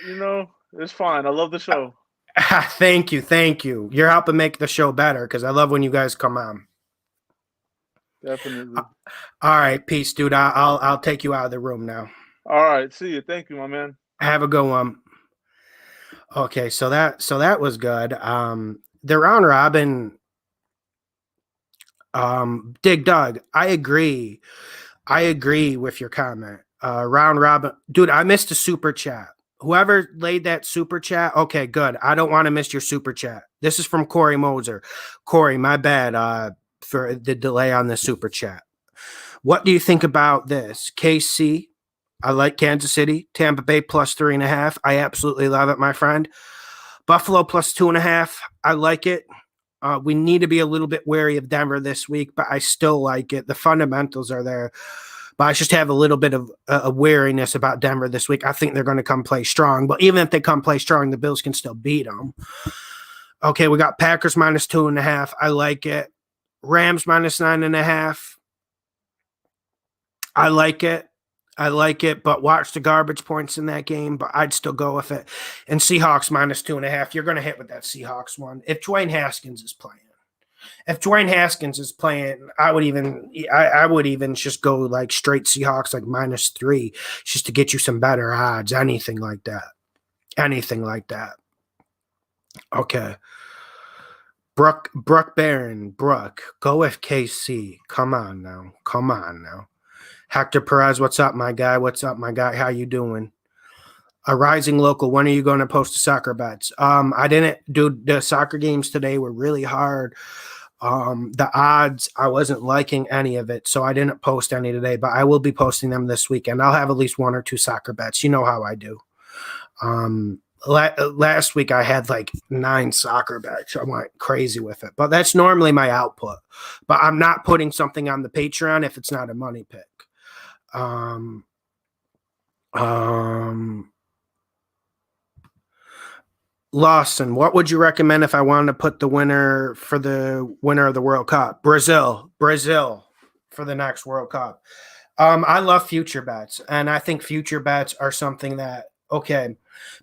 it's fine. I love the show. Thank you. You're helping make the show better because I love when you guys come on. Definitely. All right, peace, dude. I'll take you out of the room now. All right, see you. Thank you, my man. Have a good one. Okay, so that was good. The round robin. Dig Dug, I agree with your comment. Round robin, dude. I missed a super chat. Whoever laid that super chat, okay, good. I don't want to miss your super chat. This is from Corey Moser. Corey, my bad. For the delay on the super chat. What do you think about this? KC, I like Kansas City, Tampa Bay plus 3.5. I absolutely love it, my friend. Buffalo plus 2.5. I like it. We need to be a little bit wary of Denver this week, but I still like it. The fundamentals are there. But I just have a little bit of a wariness about Denver this week. I think they're going to come play strong. But even if they come play strong, the Bills can still beat them. Okay, we got Packers minus 2.5. I like it. Rams minus 9.5. I like it. But watch the garbage points in that game. But I'd still go with it. And Seahawks minus 2.5. You're going to hit with that Seahawks one. If Dwayne Haskins is playing. I would even just go like straight Seahawks, like minus 3, just to get you some better odds. Anything like that. Okay. Brooke Barron, go with KC. Come on now. Hector Perez, what's up, my guy? How you doing? A rising local, when are you going to post the soccer bets? I didn't do the soccer games today, were really hard. The odds, I wasn't liking any of it, so I didn't post any today, but I will be posting them this weekend. I'll have at least 1 or 2 soccer bets. You know how I do. Last week I had like 9 soccer bets. I went crazy with it, but that's normally my output. But I'm not putting something on the Patreon if it's not a money pick. Lawson, what would you recommend if I wanted to put the winner of the World Cup? Brazil for the next World Cup. I love future bets, and I think future bets are something that, okay,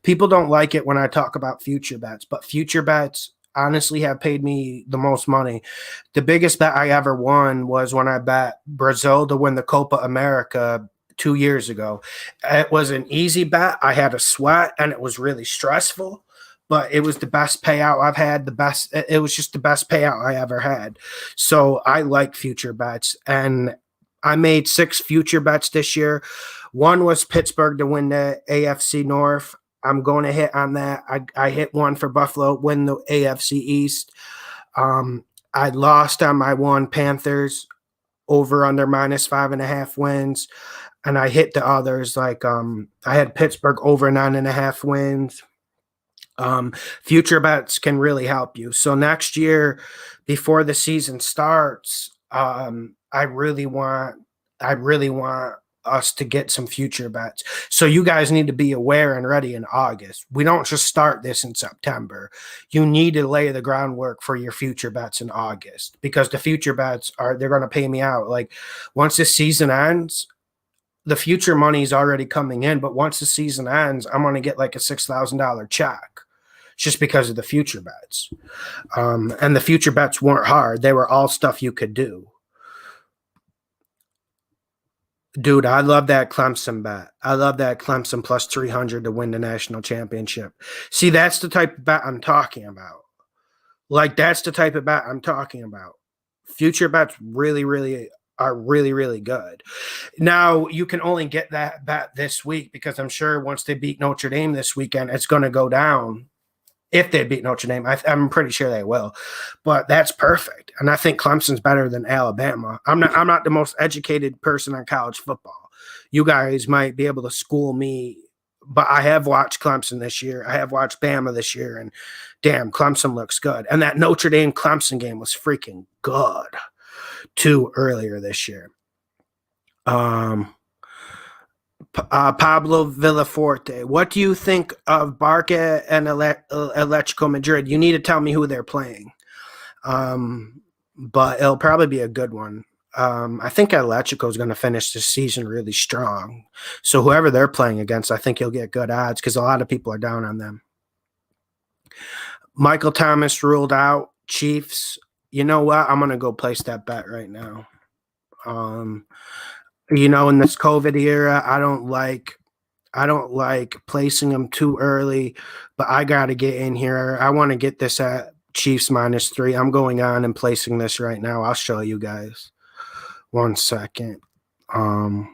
people don't like it when I talk about future bets, but future bets honestly have paid me the most money. The biggest bet I ever won was when I bet Brazil to win the Copa America 2 years ago. It was an easy bet. I had a sweat, and it was really stressful, but it was the best payout I've had. It was just the best payout I ever had. So I like future bets, and I made 6 future bets this year. One was Pittsburgh to win the AFC North. I'm going to hit on that. I hit one for Buffalo, win the AFC East. I lost on my one, Panthers over under minus 5.5 wins. And I hit the others, like I had Pittsburgh over 9.5 wins. Future bets can really help you. So next year, before the season starts, I really want us to get some future bets. So you guys need to be aware and ready in August. We don't just start this in September. You need to lay the groundwork for your future bets in August, because the future bets they're going to pay me out. Like once the season ends, the future money is already coming in, but once the season ends, I'm going to get like a $6,000 check just because of the future bets. And the future bets weren't hard. They were all stuff you could do. Dude, I love that Clemson bet. I love that Clemson plus 300 to win the national championship. See, that's the type of bet I'm talking about. Like, that's the type of bet I'm talking about. Future bets really, really are really, really good. Now, you can only get that bet this week, because I'm sure once they beat Notre Dame this weekend, it's going to go down. If they beat Notre Dame, I'm pretty sure they will. But that's perfect. And I think Clemson's better than Alabama. I'm not the most educated person on college football. You guys might be able to school me, but I have watched Clemson this year. I have watched Bama this year, and damn, Clemson looks good. And that Notre Dame Clemson game was freaking good too earlier this year. Pablo Villaforte, what do you think of Barca and Atletico Madrid? You need to tell me who they're playing, but it'll probably be a good one. I think Atletico is going to finish this season really strong, so whoever they're playing against, I think you'll get good odds, because a lot of people are down on them. Michael Thomas ruled out. Chiefs. You know what? I'm going to go place that bet right now. In this COVID era, I don't like placing them too early, but I got to get in here. I want to get this at Chiefs minus 3. I'm going on and placing this right now. I'll show you guys. 1 second. I'm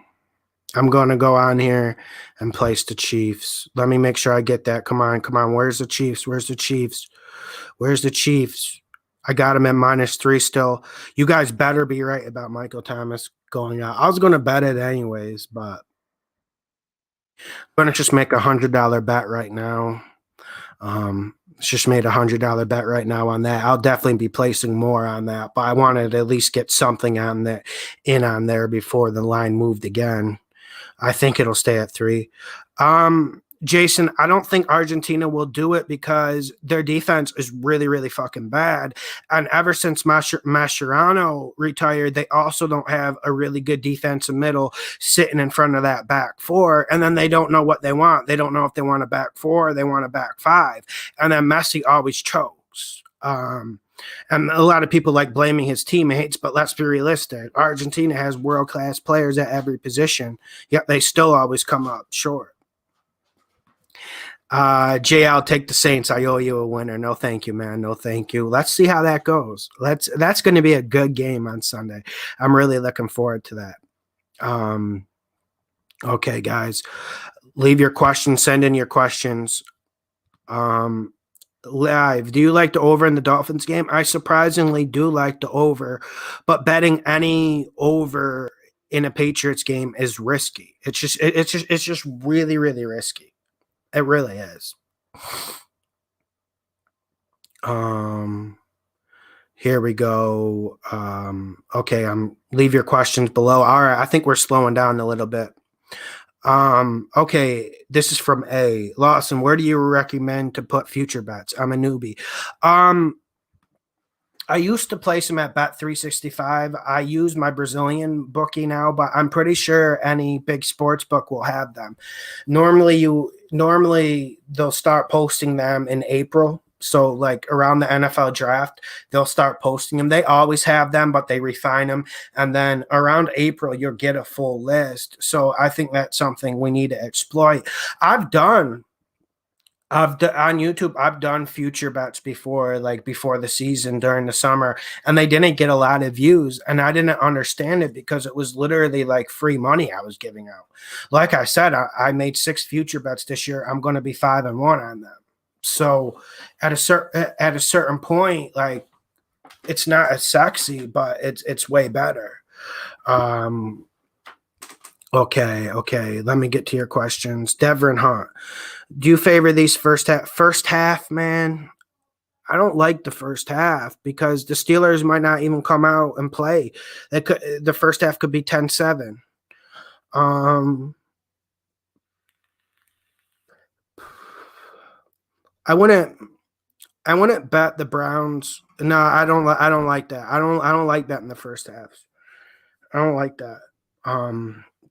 going to go on here and place the Chiefs. Let me make sure I get that. Come on. Where's the Chiefs? I got him at minus 3 still. You guys better be right about Michael Thomas going out. I was going to bet it anyways, but I'm going to just make $100 bet right now. Just made $100 bet right now on that. I'll definitely be placing more on that, but I wanted to at least get something on there before the line moved again. I think it'll stay at 3. Jason, I don't think Argentina will do it because their defense is really, really fucking bad. And ever since Mascherano retired, they also don't have a really good defensive middle sitting in front of that back 4. And then they don't know what they want. They don't know if they want a back 4 or they want a back 5. And then Messi always chokes. And a lot of people like blaming his teammates, but let's be realistic. Argentina has world-class players at every position, yet they still always come up short. Jay, I'll take the Saints. I owe you a winner. No, thank you, man. No, thank you. Let's see how that goes. That's going to be a good game on Sunday. I'm really looking forward to that. Okay, guys, leave your questions. Send in your questions. Live. Do you like the over in the Dolphins game? I surprisingly do like the over, but betting any over in a Patriots game is risky. It's just really, really risky. It really is. Here we go. Okay, leave your questions below. All right, I think we're slowing down a little bit. Okay, this is from A. Lawson, where do you recommend to put future bets? I'm a newbie. I used to place them at Bet365. I use my Brazilian bookie now, but I'm pretty sure any big sports book will have them. Normally they'll start posting them in April. So like around the NFL draft, they'll start posting them. They always have them, but they refine them. And then around April, you'll get a full list. So I think that's something we need to exploit. On YouTube, I've done future bets before, like before the season during the summer, and they didn't get a lot of views. And I didn't understand it because it was literally like free money I was giving out. Like I said, I made 6 future bets this year. I'm going to be 5-1 on them. So at a certain point, like it's not as sexy, but it's way better. Okay. Let me get to your questions. Devin Hunt, do you favor these first half? First half, man, I don't like the first half because the Steelers might not even come out and play. The first half could be 10-7. I wouldn't bet the Browns. No, I don't like that. I don't like that in the first half. I don't like that.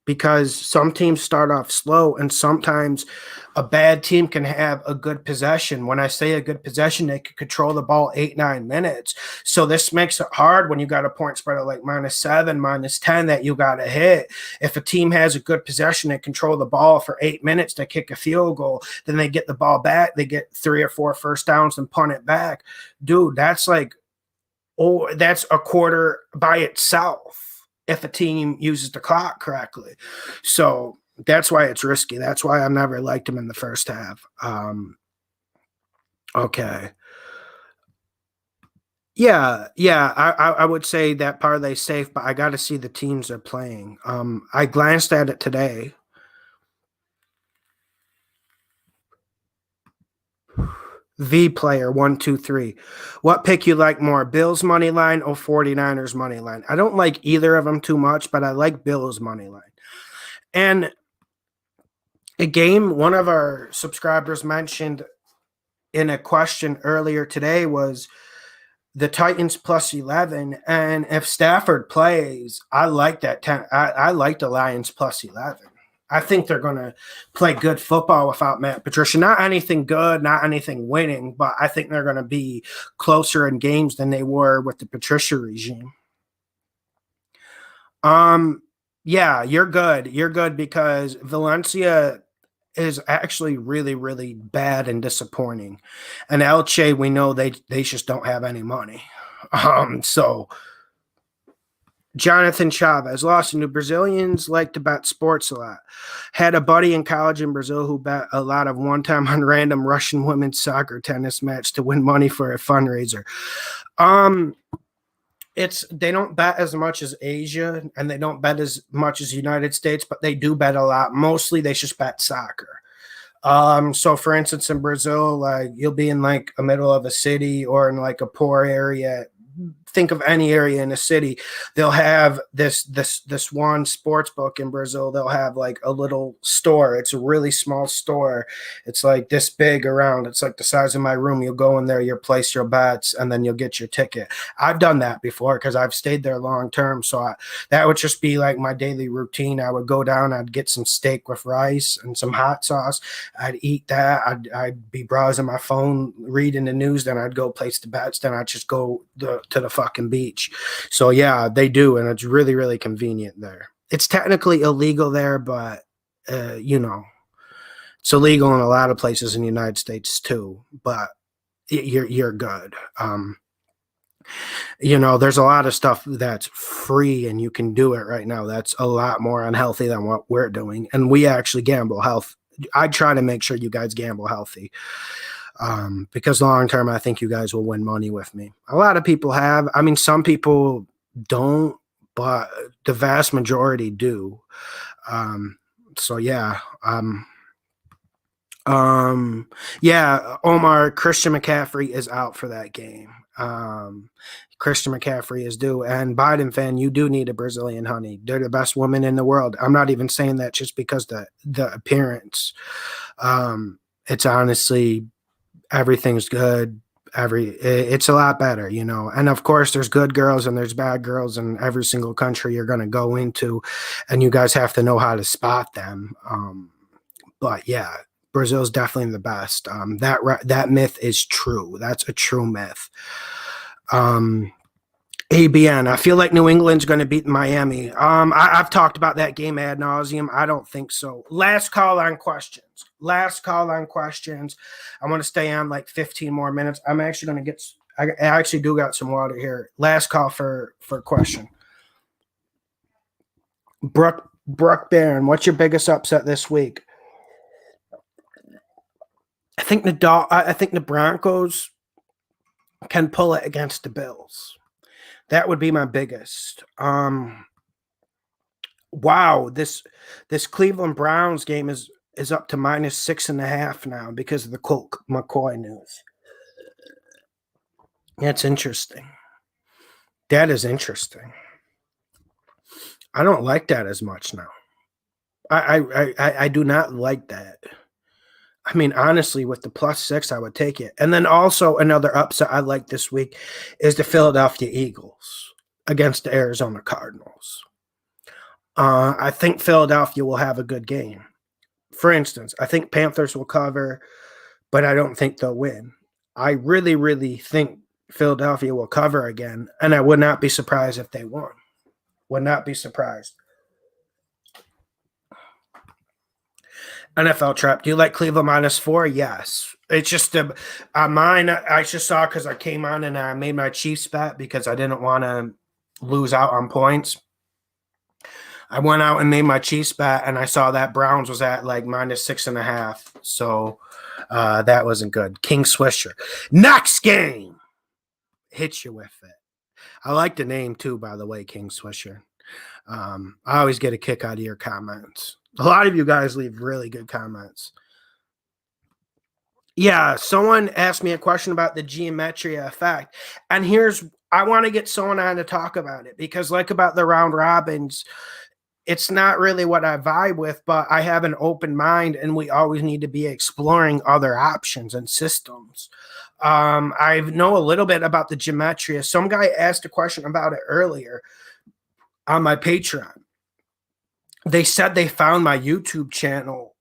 Because some teams start off slow and sometimes a bad team can have a good possession. When I say a good possession, they can control the ball 8-9 minutes. So this makes it hard when you got a point spread of like -7, -10 that you got to hit. If a team has a good possession and control the ball for 8 minutes to kick a field goal, then they get the ball back, they get 3 or 4 first downs and punt it back. Dude, that's that's a quarter by itself if a team uses the clock correctly. So that's why it's risky. That's why I've never liked them in the first half. Okay. Yeah, I would say that parlay's safe, but I got to see the teams they're playing. I glanced at it today. V player 123. What pick you like more, Bills money line or 49ers money line? I don't like either of them too much, but I like Bills money line. And a game one of our subscribers mentioned in a question earlier today was the Titans +11. And if Stafford plays, I like that 10. I like the Lions +11. I think they're going to play good football without Matt Patricia. Not anything good, not anything winning, but I think they're going to be closer in games than they were with the Patricia regime. Yeah, you're good. You're good because Valencia is actually really, really bad and disappointing. And Elche, we know they just don't have any money. So Jonathan Chavez, Lawson, do Brazilians like to bet sports a lot? Had a buddy in college in Brazil who bet a lot of one time on random Russian women's soccer tennis match to win money for a fundraiser. They don't bet as much as Asia and they don't bet as much as the United States, but they do bet a lot. Mostly they just bet soccer. So for instance, in Brazil, like you'll be in like a middle of a city or in like a poor area. Think of any area in a city. They'll have this one sports book in Brazil. They'll have like a little store. It's a really small store. It's like this big around. It's like the size of my room. You'll go in there, you'll place your bets, and then you'll get your ticket. I've done that before because I've stayed there long term. So that would just be like my daily routine. I would go down, I'd get some steak with rice and some hot sauce. I'd eat that. I'd be browsing my phone, reading the news. Then I'd go place the bets. Then I'd just go to the fucking beach. So yeah, they do, and it's really, really convenient there. It's technically illegal there, but it's illegal in a lot of places in the United States too. But you're good. There's a lot of stuff that's free and you can do it right now. That's a lot more unhealthy than what we're doing, and we actually gamble health. I try to make sure you guys gamble healthy. Because long term, I think you guys will win money with me. A lot of people have. I mean, some people don't, but the vast majority do. So yeah. Yeah, Omar, Christian McCaffrey is out for that game. Christian McCaffrey is due. And Biden fan, you do need a Brazilian honey. They're the best woman in the world. I'm not even saying that just because the appearance. It's honestly, everything's good. It's a lot better, and of course there's good girls and there's bad girls in every single country you're going to go into, and you guys have to know how to spot them. But yeah, Brazil's definitely the best. That myth is true. That's a true myth. ABN. I feel like New England's going to beat Miami. I've talked about that game ad nauseum. I don't think so. Last call on questions. I want to stay on like 15 more minutes. I'm actually going to I actually do got some water here. Last call for question. Brooke Barron, what's your biggest upset this week? I think the Broncos can pull it against the Bills. That would be my biggest. Wow, this Cleveland Browns game is up to -6.5 now because of the Colt McCoy news. That's interesting. That is interesting. I don't like that as much now. I do not like that. I mean, honestly, with the +6, I would take it. And then also another upset I like this week is the Philadelphia Eagles against the Arizona Cardinals. I think Philadelphia will have a good game. For instance, I think Panthers will cover, but I don't think they'll win. I really, really think Philadelphia will cover again, and I would not be surprised if they won. Would not be surprised. NFL trap. Do you like Cleveland -4? Yes. It's just mine. I just saw because I came on and I made my Chiefs bet because I didn't want to lose out on points. I went out and made my Chiefs bet, and I saw that Browns was at like -6.5. So that wasn't good. King Swisher. Next game. Hit you with it. I like the name too, by the way, King Swisher. I always get a kick out of your comments. A lot of you guys leave really good comments. Yeah, someone asked me a question about the geometria effect. And I want to get someone on to talk about it because like about the round robins, it's not really what I vibe with, but I have an open mind and we always need to be exploring other options and systems. I know a little bit about the geometria. Some guy asked a question about it earlier on my Patreon. They said they found my YouTube channel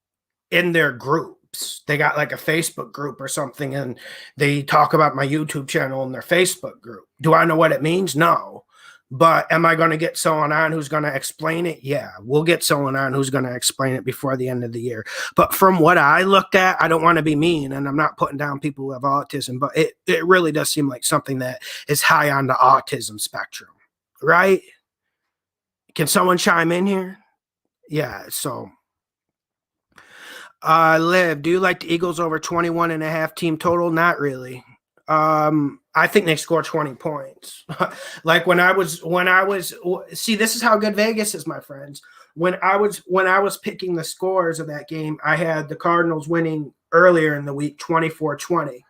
in their groups. They got like a Facebook group or something, and they talk about my YouTube channel in their Facebook group. Do I know what it means? No. But am I going to get someone on who's going to explain it? Yeah, we'll get someone on who's going to explain it before the end of the year. But from what I looked at, I don't want to be mean, and I'm not putting down people who have autism, but it really does seem like something that is high on the autism spectrum, right? Can someone chime in here? Yeah, so Liv, do you like the Eagles over 21.5 team total? Not really. I think they score 20 points. Like when I was see, this is how good Vegas is, my friends. when I was picking the scores of that game, I had the Cardinals winning earlier in the week 24-20.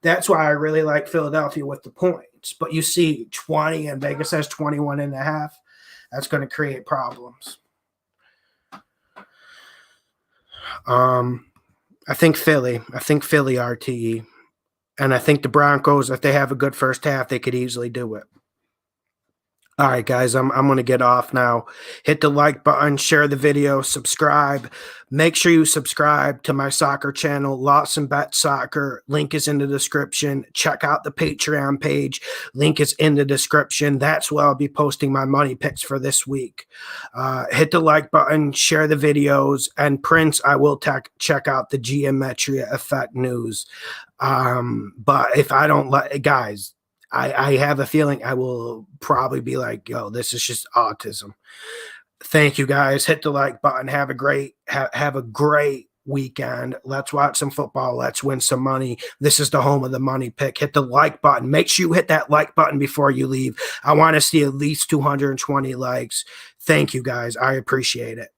That's why I really like Philadelphia with the points. But you see 20 and Vegas has 21.5. That's going to create problems. I think Philly RTE. And I think the Broncos, if they have a good first half, they could easily do it. All right, guys, I'm going to get off now. Hit the like button, share the video, subscribe. Make sure you subscribe to my soccer channel, Lawson Bet Soccer. Link is in the description. Check out the Patreon page. Link is in the description. That's where I'll be posting my money picks for this week. Hit the like button, share the videos, and Prince, I will check out the Geometria Effect news. But if I don't guys, I have a feeling I will probably be like, yo, this is just autism. Thank you, guys. Hit the like button. Have a great weekend. Let's watch some football. Let's win some money. This is the home of the money pick. Hit the like button. Make sure you hit that like button before you leave. I want to see at least 220 likes. Thank you, guys. I appreciate it.